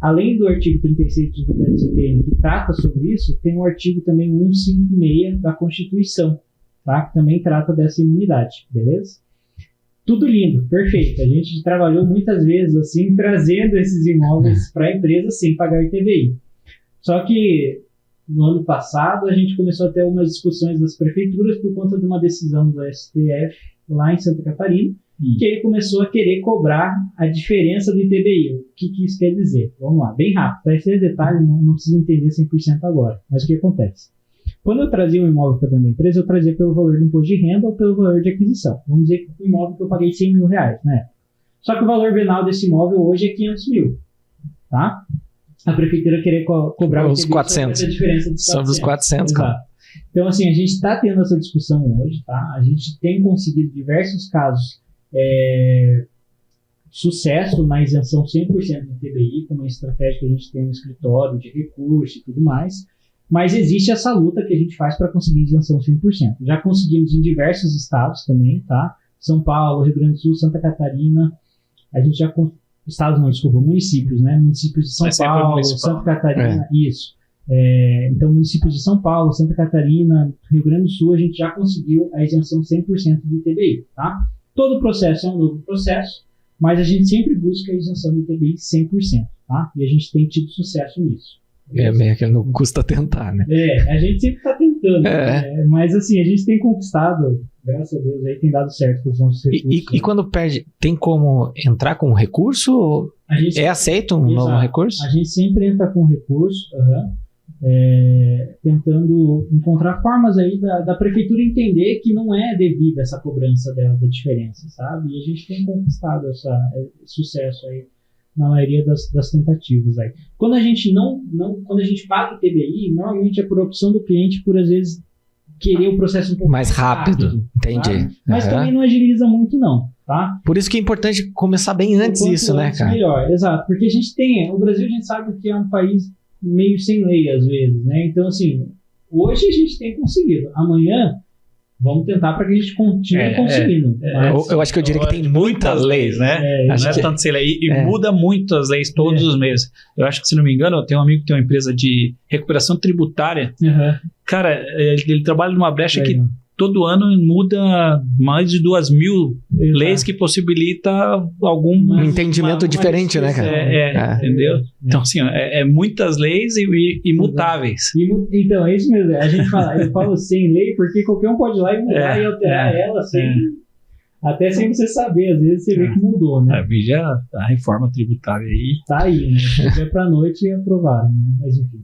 além do artigo 36 do CTN, que trata sobre isso, tem o artigo também 156 da Constituição, tá? Que também trata dessa imunidade, beleza? Tudo lindo, perfeito. A gente trabalhou muitas vezes assim, trazendo esses imóveis para a empresa sem pagar ITBI. Só que no ano passado a gente começou a ter umas discussões das prefeituras por conta de uma decisão do STF lá em Santa Catarina, que ele começou a querer cobrar a diferença do ITBI. O que isso quer dizer? Vamos lá, bem rápido. Para esse detalhe não precisa entender 100% agora. Mas o que acontece? Quando eu trazia um imóvel para dentro da empresa, eu trazia pelo valor do imposto de renda ou pelo valor de aquisição. Vamos dizer que o imóvel que eu paguei 100 mil reais, né? Só que o valor venal desse imóvel hoje é 500 mil, tá? A prefeitura querer cobrar os 400. A diferença dos 400. Sobre os 400, Exato. Então, assim, a gente está tendo essa discussão hoje, tá? A gente tem conseguido diversos casos sucesso na isenção 100% do ITBI, com uma estratégia que a gente tem no escritório de recurso e tudo mais. Mas existe essa luta que a gente faz para conseguir isenção 100%. Já conseguimos em diversos estados também, tá? São Paulo, Rio Grande do Sul, Santa Catarina. A gente já... Estados não, desculpa, municípios, né? Municípios de São Paulo, Santa Catarina, isso. Então, municípios de São Paulo, Santa Catarina, Rio Grande do Sul, a gente já conseguiu a isenção 100% do ITBI, tá? Todo o processo é um novo processo, mas a gente sempre busca a isenção do ITBI 100%, tá? E a gente tem tido sucesso nisso. Meio que não custa tentar, né? A gente sempre está tentando, né? Mas assim, a gente tem conquistado, graças a Deus, aí tem dado certo com os nossos recursos. E quando perde, tem como entrar com recurso? Aceito um novo recurso? A gente sempre entra com recurso, tentando encontrar formas aí da prefeitura entender que não é devida essa cobrança da diferença, sabe? E a gente tem conquistado esse sucesso aí na maioria das tentativas aí. Quando a gente quando a gente paga o ITBI, normalmente é por opção do cliente, por às vezes querer o processo um pouco mais rápido. Entendi. Tá? Mas também não agiliza muito não, tá? Por isso que é importante começar bem antes isso, né, cara? Melhor, exato, porque o Brasil a gente sabe que é um país meio sem lei às vezes, né? Então assim, hoje a gente tem conseguido, amanhã vamos tentar para que a gente continue conseguindo. Eu acho que eu diria que tem muitas leis, né? Não é tanto sem lei. E muda muito as leis todos os meses. Eu acho que, se não me engano, eu tenho um amigo que tem uma empresa de recuperação tributária. Cara, ele trabalha numa brecha que todo ano muda mais de 2.000 leis que possibilita algum entendimento diferente, né, cara? Entendeu? Então, assim, muitas leis e imutáveis. Então, é isso mesmo. A gente eu falo sem lei porque qualquer um pode ir lá e mudar e alterar ela até sem você saber. Às vezes você vê que mudou, né? Veja a reforma tributária aí. Tá aí, né? Dia pra noite e aprovaram, né? Mas enfim.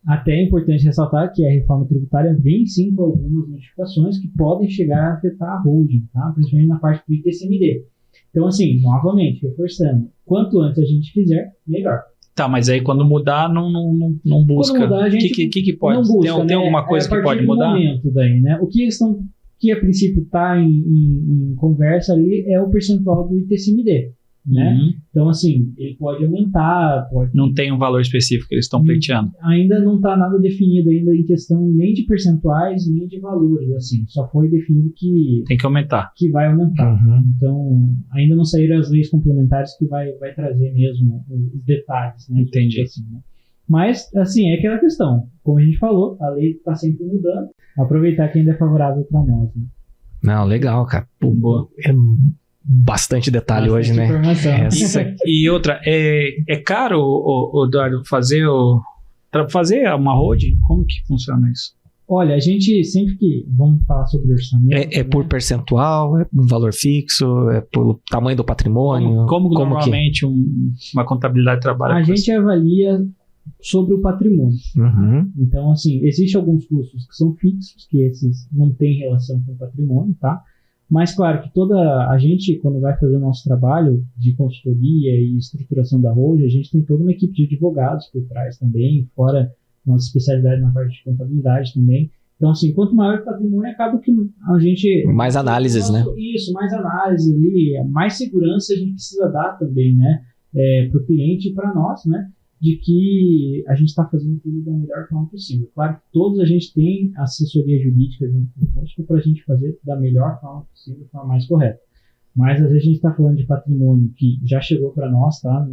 Até é importante ressaltar que a reforma tributária vem sim com algumas modificações que podem chegar a afetar a holding, tá? Principalmente na parte do ITCMD. Então, assim, novamente, reforçando, quanto antes a gente quiser, melhor. Tá, mas aí quando mudar, não busca. Quando mudar, a gente que pode? Não busca, tem alguma coisa que pode mudar? Momento daí, né? O que a princípio está em conversa ali é o percentual do ITCMD. Né? Então, assim, ele pode aumentar. Não tem um valor específico que eles estão pleiteando. Ainda não está nada definido ainda em questão nem de percentuais, nem de valores, assim. Só foi definido que... Tem que aumentar. Que vai aumentar. Então, ainda não saíram as leis complementares que vai trazer mesmo os detalhes, né? Entendi. Assim, né? Mas, assim, é aquela questão. Como a gente falou, a lei está sempre mudando. Aproveitar que ainda é favorável para nós, né? Não, legal, cara. Boa. Bastante detalhe hoje, né? E outra, é caro, Eduardo, fazer uma holding? Como que funciona isso? Olha, a gente sempre que vamos falar sobre orçamento... É por percentual, é um valor fixo, é pelo tamanho do patrimônio? Como normalmente uma contabilidade trabalha? A gente avalia sobre o patrimônio. Então, assim, existem alguns custos que são fixos, que esses não têm relação com o patrimônio, tá? Mas, claro, que a gente, quando vai fazer o nosso trabalho de consultoria e estruturação da holding, a gente tem toda uma equipe de advogados por trás também, fora nossa especialidade na parte de contabilidade também. Então, assim, quanto maior o patrimônio, acaba que a gente... Mais análises, né? Isso, mais análise ali, mais segurança a gente precisa dar também, né? Para o cliente e para nós, né? De que a gente está fazendo tudo da melhor forma possível. Claro que todos a gente tem assessoria jurídica junto conosco para a gente fazer da melhor forma possível, da forma mais correta. Mas às vezes a gente está falando de patrimônio que já chegou para nós, tá?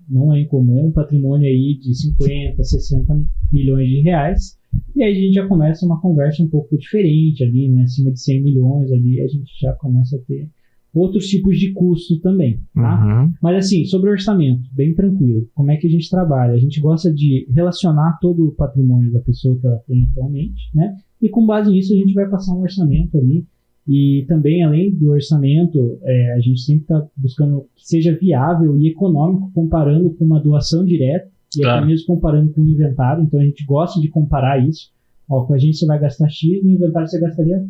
não é incomum, um patrimônio aí de 50, 60 milhões de reais. E aí a gente já começa uma conversa um pouco diferente ali, né? Acima de 100 milhões ali, a gente já começa a ter outros tipos de custo também, tá? Mas assim, sobre o orçamento, bem tranquilo. Como é que a gente trabalha? A gente gosta de relacionar todo o patrimônio da pessoa que ela tem atualmente, né? E com base nisso a gente vai passar um orçamento ali. E também, além do orçamento, a gente sempre está buscando que seja viável e econômico, comparando com uma doação direta e até mesmo comparando com o inventário. Então a gente gosta de comparar isso. Ó, com a gente você vai gastar X, no inventário você gastaria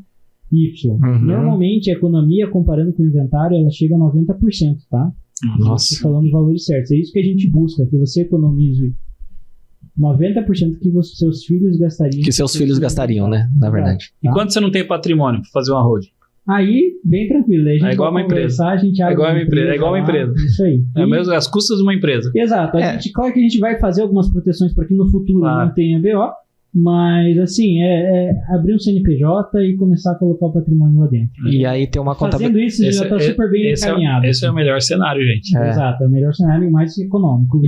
Y. Normalmente a economia, comparando com o inventário, ela chega a 90%, tá? Nossa. Falando valores certos. É isso que a gente busca, que você economize 90% que seus filhos gastariam. Que seus filhos gastariam, né? Na verdade. E quando você não tem patrimônio para fazer uma holding? Aí, bem tranquilo. Aí a gente igual uma empresa. A gente é igual uma empresa. Isso aí. Mesmo as custas de uma empresa. Exato. Claro que a gente vai fazer algumas proteções para que no futuro não tenha BO. Mas, assim, abrir um CNPJ e começar a colocar o patrimônio lá dentro. E aí tem uma contabilidade. Fazendo isso, já está super bem encaminhado. Esse é o melhor cenário, gente. Exato, é o melhor cenário e mais econômico.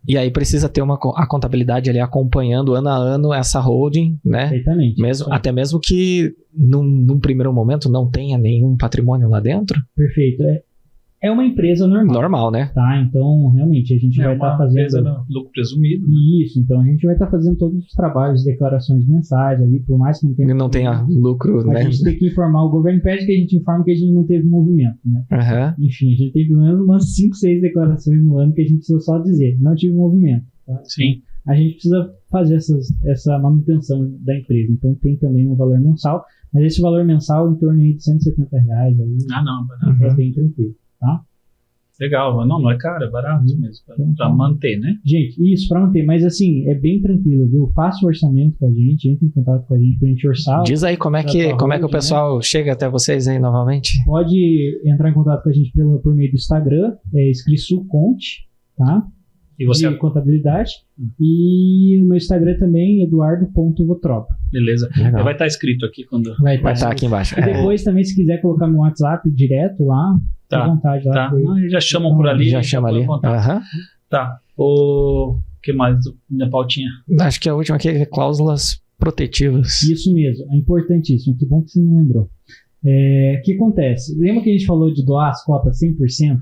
E aí precisa ter a contabilidade ali acompanhando ano a ano essa holding, né? Perfeitamente. Até mesmo que num primeiro momento não tenha nenhum patrimônio lá dentro. Perfeito. É uma empresa normal. Normal, né? Tá, então realmente a gente vai estar fazendo... empresa no lucro presumido. Isso, então a gente vai estar fazendo todos os trabalhos, declarações mensais ali, por mais que não tenha lucro, né? A gente tem que informar o governo, pede que a gente informe que a gente não teve movimento, né? Enfim, a gente tem pelo menos umas 5, 6 declarações no ano que a gente precisa só dizer, não tive movimento. Tá? Sim. A gente precisa fazer essa manutenção da empresa, então tem também um valor mensal, mas esse valor mensal em torno aí de R$170 aí. É bem tranquilo. Tá? Legal, não é caro, é barato mesmo, para manter, né? Gente, isso, para manter, mas assim, é bem tranquilo, viu? Faça o orçamento com a gente, entre em contato com a gente pra gente orçar. Diz aí como é que o pessoal chega até vocês aí novamente. Pode entrar em contato com a gente por meio do Instagram, escrisuconte, tá? E você? De contabilidade. E o meu Instagram também, eduardo.votropa. Beleza. Vai estar escrito aqui quando... Vai estar aqui embaixo. E depois também, se quiser colocar meu WhatsApp direto lá, à vontade lá. Tá. Já chamam por ali. Já chama ali. Tá. O que mais? Minha pautinha. Acho que a última aqui é cláusulas protetivas. Isso mesmo. É importantíssimo. Que bom que você me lembrou. O que acontece? Lembra que a gente falou de doar as cotas 100%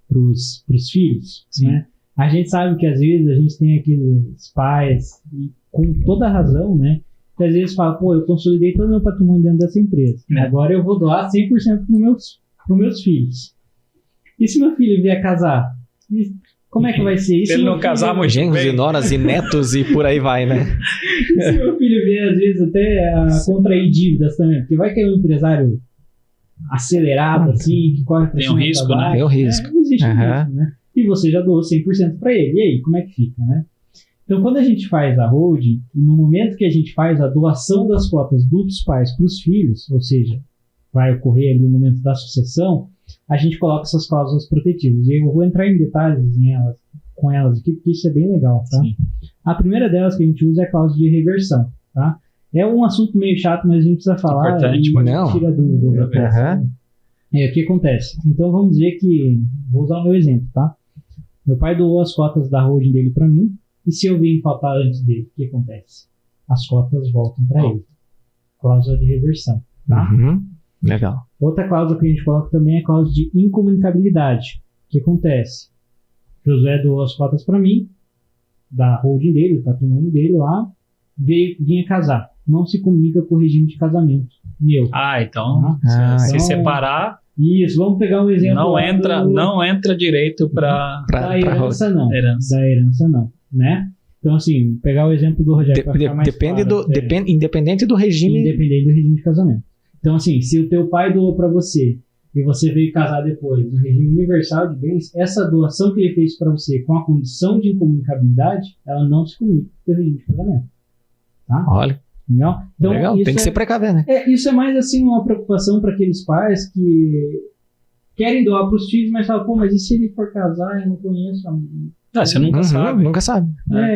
para os filhos? Sim. Né? A gente sabe que às vezes a gente tem aqueles pais, e com toda razão, né? Que às vezes fala, eu consolidei todo o meu patrimônio dentro dessa empresa. Agora eu vou doar 100% para meus filhos. E se meu filho vier casar? Como é que vai ser isso? Se ele não casar, genros e noras e netos e por aí vai, né? E se meu filho vier, às vezes, até a contrair dívidas também? Porque vai que é um empresário acelerado, assim, que corre tem um risco, né? Tem um risco. Não existe risco, né? E você já doou 100% para ele. E aí, como é que fica, né? Então, quando a gente faz a holding, no momento que a gente faz a doação das cotas dos pais para os filhos, ou seja, vai ocorrer ali no momento da sucessão, a gente coloca essas cláusulas protetivas. E eu vou entrar em detalhes com elas aqui, porque isso é bem legal, tá? Sim. A primeira delas que a gente usa é a cláusula de reversão, tá? É um assunto meio chato, mas a gente precisa falar. Importante, mas não. Tira dúvidas. O que acontece? Então, vamos dizer que... Vou usar o meu exemplo, tá? Meu pai doou as cotas da holding dele para mim, e se eu vim faltar antes dele, o que acontece? As cotas voltam para ele. Cláusula de reversão, tá? Legal. Outra cláusula que a gente coloca também é a cláusula de incomunicabilidade. O que acontece? Josué doou as cotas para mim, da holding dele, do patrimônio dele lá, vinha casar. Não se comunica com o regime de casamento meu. Então, se separar... Isso, vamos pegar um exemplo. Não entra direito para da herança, não. Da herança, não. Né? Então, assim, pegar o exemplo do Rogério para ficar mais independente do regime... Independente do regime de casamento. Então, assim, se o teu pai doou para você e você veio casar depois no regime universal de bens, essa doação que ele fez para você com a condição de incomunicabilidade, ela não se comunica com o regime de casamento. Tá? Olha. Então, legal, tem que ser precaver, né? Isso é mais assim uma preocupação para aqueles pais que querem doar para os filhos, mas falam, mas e se ele for casar, eu não conheço a... você nunca sabe. Nunca sabe.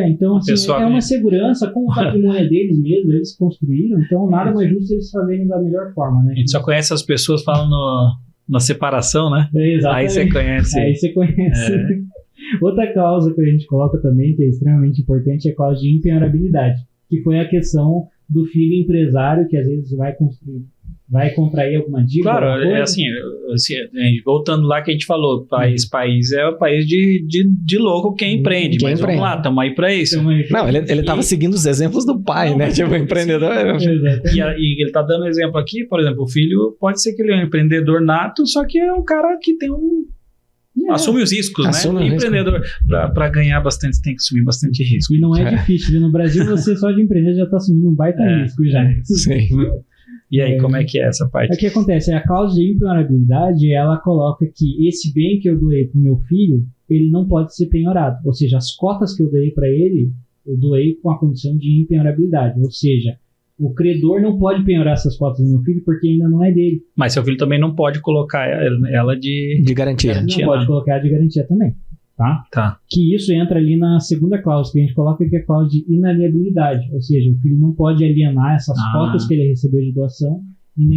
Então assim, uma segurança com o patrimônio deles mesmo, eles construíram, então nada mais justo eles fazerem da melhor forma, né? A gente só conhece as pessoas falando na separação, né? Exatamente. Aí você conhece. Outra cláusula que a gente coloca também, que é extremamente importante, é a cláusula de impenhorabilidade, que foi a questão do filho empresário que às vezes vai contrair alguma dívida. Claro, é assim, voltando lá que a gente falou, país é o país de louco quem empreende, mas vamos lá, estamos aí para isso. Não, ele estava seguindo os exemplos do pai, né? Tipo, empreendedor. E ele está dando exemplo aqui, por exemplo, o filho pode ser que ele é um empreendedor nato, só que é um cara que tem assume os riscos, assume né? O empreendedor, para ganhar bastante, tem que assumir bastante risco. E não é difícil. No Brasil, você só de empreender já está assumindo um baita risco já. Sim. E aí, como é que é essa parte? O que acontece? A cláusula de impenhorabilidade, ela coloca que esse bem que eu doei para o meu filho, ele não pode ser penhorado. Ou seja, as cotas que eu doei para ele, eu doei com a condição de impenhorabilidade. Ou seja, o credor não pode penhorar essas cotas do meu filho porque ainda não é dele. Mas seu filho também não pode colocar ela de garantia. Não pode colocar de garantia também. Tá? Que isso entra ali na segunda cláusula que a gente coloca, que é a cláusula de inalienabilidade, ou seja, o filho não pode alienar essas cotas que ele recebeu de doação em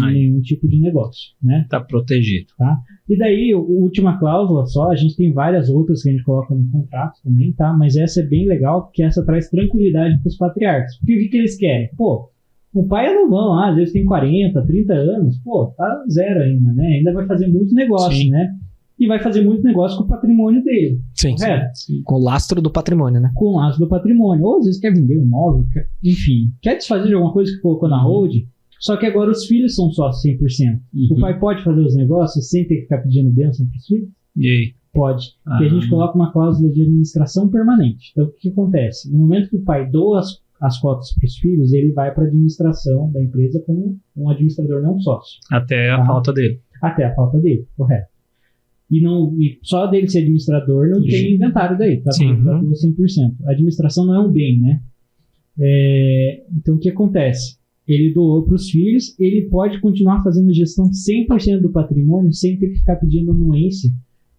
nenhum tipo de negócio, né? Tá protegido. Tá? E daí, a última cláusula só, a gente tem várias outras que a gente coloca no contrato também, tá? Mas essa é bem legal, porque essa traz tranquilidade para os patriarcas. Porque o que eles querem? Pô, o pai é novão lá, às vezes tem 40, 30 anos, pô, tá zero ainda, né? Ainda vai fazer muito negócio, né? E vai fazer muito negócio com o patrimônio dele. Sim. Com o lastro do patrimônio, né? Com o lastro do patrimônio. Ou às vezes quer vender um imóvel, enfim. Quer desfazer de alguma coisa que colocou na hold, só que agora os filhos são sócios 100%. O pai pode fazer os negócios sem ter que ficar pedindo bênção para os filhos? E aí? Pode. Porque a gente coloca uma cláusula de administração permanente. Então, o que acontece? No momento que o pai doa as cotas para os filhos, ele vai para a administração da empresa como um administrador não sócio. Até a falta dele. Até a falta dele, correto. E só dele ser administrador não tem inventário daí, tá? 100%. A administração não é um bem, né? Então, o que acontece? Ele doou para os filhos, ele pode continuar fazendo gestão de 100% do patrimônio sem ter que ficar pedindo anuência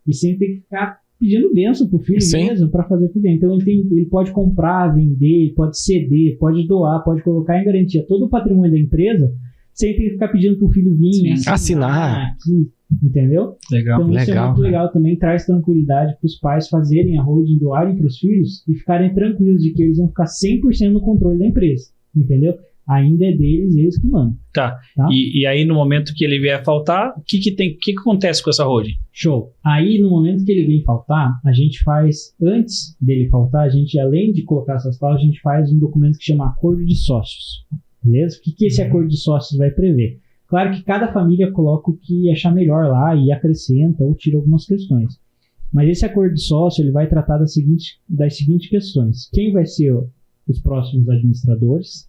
e sem ter que ficar pedindo bênção para o filho mesmo para fazer o que vem. Então, ele pode comprar, vender, pode ceder, pode doar, pode colocar em garantia todo o patrimônio da empresa sem ter que ficar pedindo para o filho vir assinar aqui. Entendeu? Legal. Então isso é muito legal também, traz tranquilidade para os pais fazerem a holding, doarem para os filhos e ficarem tranquilos de que eles vão ficar 100% no controle da empresa, entendeu? Ainda é deles, eles que mandam. Tá. E aí no momento que ele vier faltar, o que acontece com essa holding? Show. Aí no momento que ele vem faltar, a gente faz, antes dele faltar, a gente além de colocar essas cláusulas, a gente faz um documento que chama acordo de sócios, beleza? O que esse acordo de sócios vai prever? Claro que cada família coloca o que achar melhor lá e acrescenta ou tira algumas questões. Mas esse acordo de sócio ele vai tratar das seguintes questões. Quem vai ser os próximos administradores?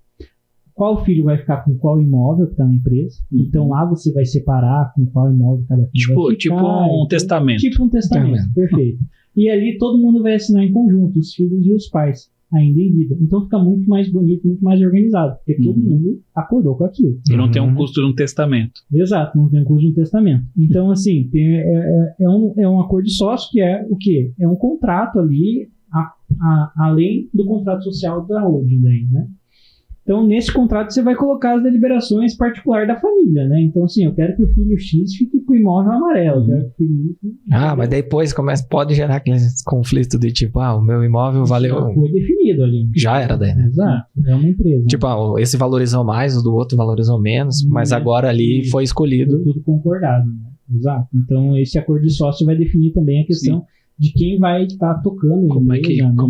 Qual filho vai ficar com qual imóvel que está na empresa? Então lá você vai separar com qual imóvel cada filho vai ficar. Tipo um testamento. Tipo um testamento, perfeito. E ali todo mundo vai assinar em conjunto, os filhos e os pais. Ainda em vida. Então fica muito mais bonito, muito mais organizado, porque todo mundo acordou com aquilo. E não tem um custo de um testamento. Exato, não tem um custo de um testamento. Então, assim, é um acordo de sócio que é o quê? É um contrato ali, além do contrato social da holding, né? Então, nesse contrato, você vai colocar as deliberações particulares da família, né? Então, assim, eu quero que o filho X fique com o imóvel amarelo. Eu quero que o filho Y... mas depois pode gerar aquele conflito de tipo, o meu imóvel valeu... Já foi definido ali. Já era daí, né? Exato, é uma empresa. Tipo, esse valorizou mais, o do outro valorizou menos, mas agora ali foi escolhido. Foi tudo concordado, né? Exato. Então, esse acordo de sócio vai definir também a questão de quem vai estar tocando como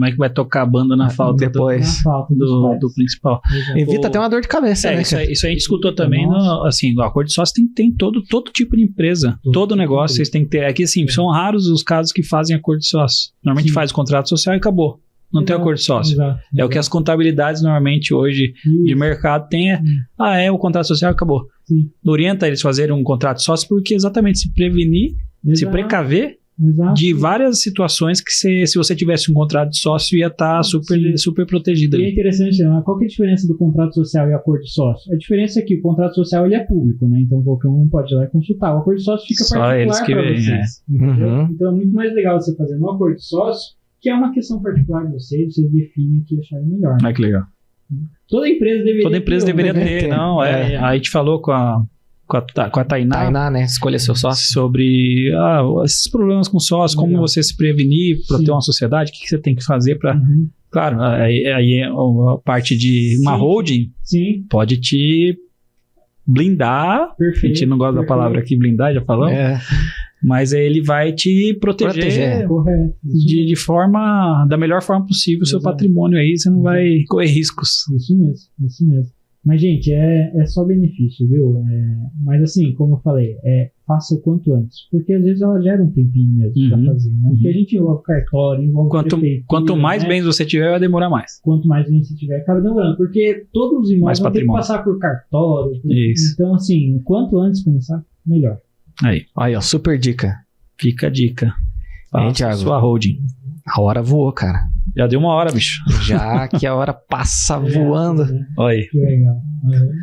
é que vai tocar a banda na falta depois do principal. Evita até uma dor de cabeça, né? Isso a gente escutou também, no acordo de sócio tem todo tipo de empresa, todo negócio vocês têm que ter. É que assim, são raros os casos que fazem acordo de sócio. Normalmente faz o contrato social e acabou. Não tem acordo de sócio. É o que as contabilidades normalmente hoje de mercado tem. O contrato social acabou. Não orienta eles fazerem um contrato de sócio porque exatamente se prevenir, se precaver de várias situações que se você tivesse um contrato de sócio ia estar super protegido. E é interessante, qual que é a diferença do contrato social e acordo de sócio? A diferença é que o contrato social ele é público, né? Então qualquer um pode ir lá e consultar. O acordo de sócio fica particular para vocês. Então é muito mais legal você fazer no acordo de sócio, que é uma questão particular de vocês definem o que acharem melhor. Que legal. Toda empresa deveria ter, não? A gente falou com com a Tainá. Tainá, né? Escolha seu sócio. Sobre esses problemas com sócio, como você se prevenir para ter uma sociedade, o que você tem que fazer para... Claro, aí a parte de uma holding pode te blindar. Perfeito, a gente não gosta da palavra aqui, blindar, já falamos. Mas ele vai te proteger de forma, da melhor forma possível o seu patrimônio aí, você não vai correr riscos. Isso mesmo. Mas, gente, é só benefício, viu? Mas, assim, como eu falei, faça o quanto antes. Porque, às vezes, ela gera um tempinho mesmo pra fazer, né? Porque a gente envolve cartório, envolve quanto mais bens você tiver, vai demorar mais. Quanto mais bens você tiver, acaba demorando. Porque todos os imóveis vão ter que passar por cartório. Isso. Então, assim, quanto antes começar, melhor. Aí, ó, super dica. Fica a dica. Thiago, sua holding. A hora voou, cara. Já deu 1 hora, bicho. Já que a hora passa voando. Olha aí. Que legal.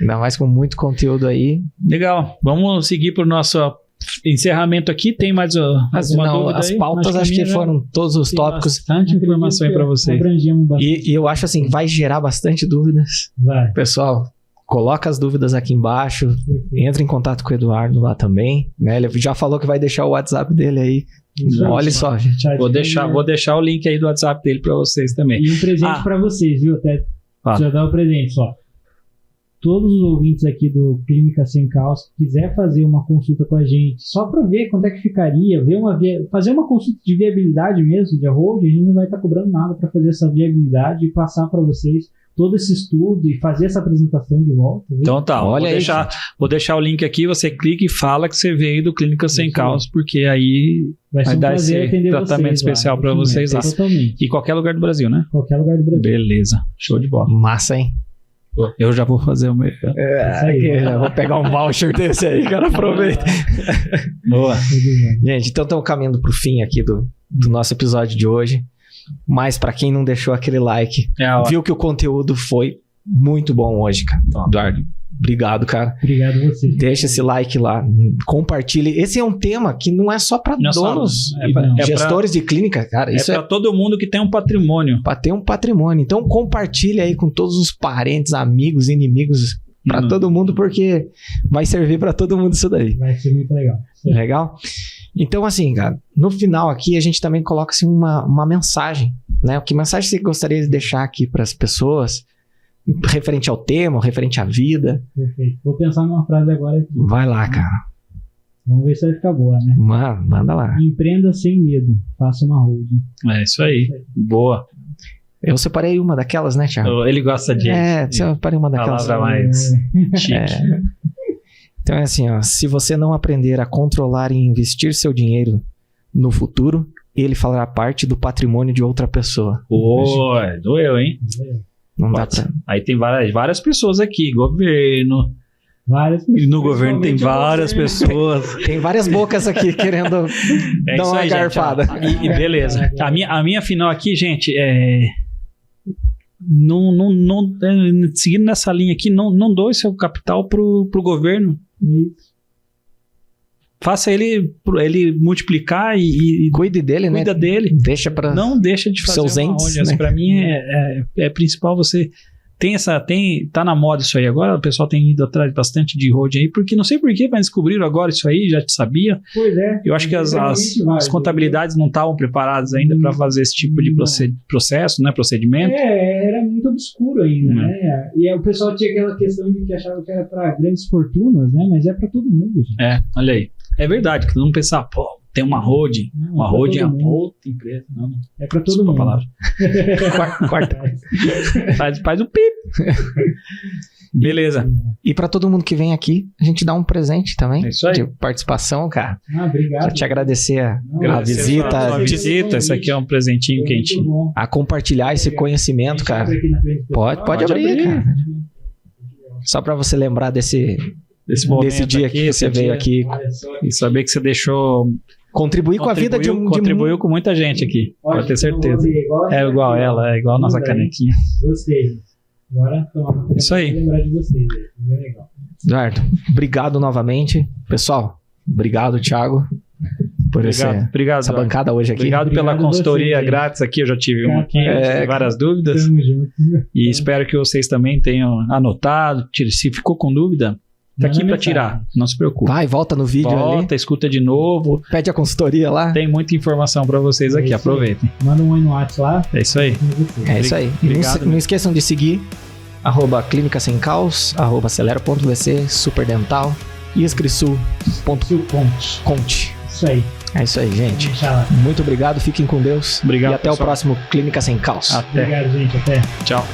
Ainda mais com muito conteúdo aí. Legal. Vamos seguir para o nosso encerramento aqui. Tem mais alguma dúvida as aí? pautas acho que foram todos os tópicos. Bastante informação aí para vocês. E eu acho assim, vai gerar bastante dúvidas. Vai. Pessoal, coloca as dúvidas aqui embaixo. Entra em contato com o Eduardo lá também. Né? Ele já falou que vai deixar o WhatsApp dele aí. Olha só, gente. Vou deixar o link aí do WhatsApp dele para vocês também. E um presente para vocês, viu? Até já dá o presente só. Todos os ouvintes aqui do Clínica Sem Caos, que quiser fazer uma consulta com a gente, só para ver quanto é que ficaria, fazer uma consulta de viabilidade mesmo, de holding, a gente não vai estar cobrando nada para fazer essa viabilidade e passar para vocês todo esse estudo e fazer essa apresentação de volta. Viu? Então tá, vou deixar o link aqui, você clica e fala que você veio do Clínica Sem Caos, porque aí vai dar esse tratamento especial para vocês lá. Totalmente. E qualquer lugar do Brasil, né? Qualquer lugar do Brasil. Beleza, show de bola. Massa, hein? Eu já vou fazer o meu. Já vou pegar um voucher desse aí, cara, aproveita. Boa. Gente, então estamos caminhando pro fim aqui do nosso episódio de hoje. Mas para quem não deixou aquele like, viu que o conteúdo foi muito bom hoje, cara. Eduardo, obrigado, cara. Obrigado a você. Deixa esse like lá, compartilhe. Esse é um tema que não é só para donos, gestores de clínica, cara. Isso para todo mundo que tem um patrimônio. Para ter um patrimônio. Então compartilhe aí com todos os parentes, amigos, inimigos, para todo mundo, porque vai servir para todo mundo isso daí. Vai ser muito legal. Legal? Então, assim, cara, no final aqui a gente também coloca assim, uma mensagem, né? Que mensagem você gostaria de deixar aqui para as pessoas, referente ao tema, referente à vida? Perfeito. Vou pensar numa frase agora aqui. Vai lá, cara. Vamos ver se vai ficar boa, né? Manda lá. Empreenda sem medo. Faça uma holding. É isso aí. Boa. Eu separei uma daquelas, né, Thiago? Ele gosta de... eu separei uma daquelas. Palavra mais chique. Então é assim, ó, se você não aprender a controlar e investir seu dinheiro no futuro, ele fará parte do patrimônio de outra pessoa. Doeu, hein? Não dá pra... Aí tem várias pessoas aqui, governo. Várias pessoas. E no governo tem várias pessoas. Tem várias bocas aqui querendo dar uma garfada. E beleza. A minha final aqui, gente, seguindo nessa linha aqui, não doe seu capital pro governo. Isso. Faça ele multiplicar e cuide dele, cuida dele. Não deixa de fazer seus entes, né? Para mim é principal. Você tá na moda isso aí agora. O pessoal tem ido atrás bastante de holding aí, porque não sei por que, mas descobriram agora isso aí, já te sabia. Pois é. Eu acho que as contabilidades não estavam preparadas ainda para fazer esse tipo de processo, né, procedimento. Era muito obscuro ainda, né? E o pessoal tinha aquela questão de que achava que era para grandes fortunas, né? Mas é para todo mundo, gente. Olha aí. É verdade, que todo mundo pensar, tem uma holding. Uma holding é outra empresa. Não. É para todo mundo. Palavra. Quarta. Faz o pip. Beleza. E para todo mundo que vem aqui, a gente dá um presente também. É isso aí. De participação, cara. Obrigado. Quero te agradecer a visita. A visita. Esse aqui é um presentinho que a gente... A compartilhar esse conhecimento, cara. Pode abrir, cara. Só para você lembrar desse dia aqui, que você veio aqui e saber que você deixou... Contribuir com a vida de Contribuiu com muita gente aqui, pode ter certeza. É igual ela, é igual a nossa canequinha. Gostei. Agora, isso aí. Lembrar de vocês, é legal. Eduardo, obrigado novamente. Pessoal, obrigado, Thiago, por essa bancada hoje aqui. Obrigado pela consultoria grátis aqui, eu já tive uma aqui, várias dúvidas. E espero que vocês também tenham anotado. Se ficou com dúvida, Tá aqui Manda pra mensagem. tirar, não se preocupe. Vai, volta no vídeo ali. Volta, escuta de novo. Pede a consultoria lá. Tem muita informação pra vocês aqui, Isso aí. aproveitem. Manda um oi no WhatsApp lá. É isso aí. com você. É isso aí. E Obrigado, não esqueçam de seguir @Clínica Sem Caos, @Acelera.vc, Superdental e Escrisul.conte. Seu ponte. Isso aí. É isso aí, gente. Deixa lá. Muito obrigado, fiquem com Deus. Obrigado, E até o pessoal. próximo Clínica Sem Caos. Até. Obrigado, gente. Até. Tchau.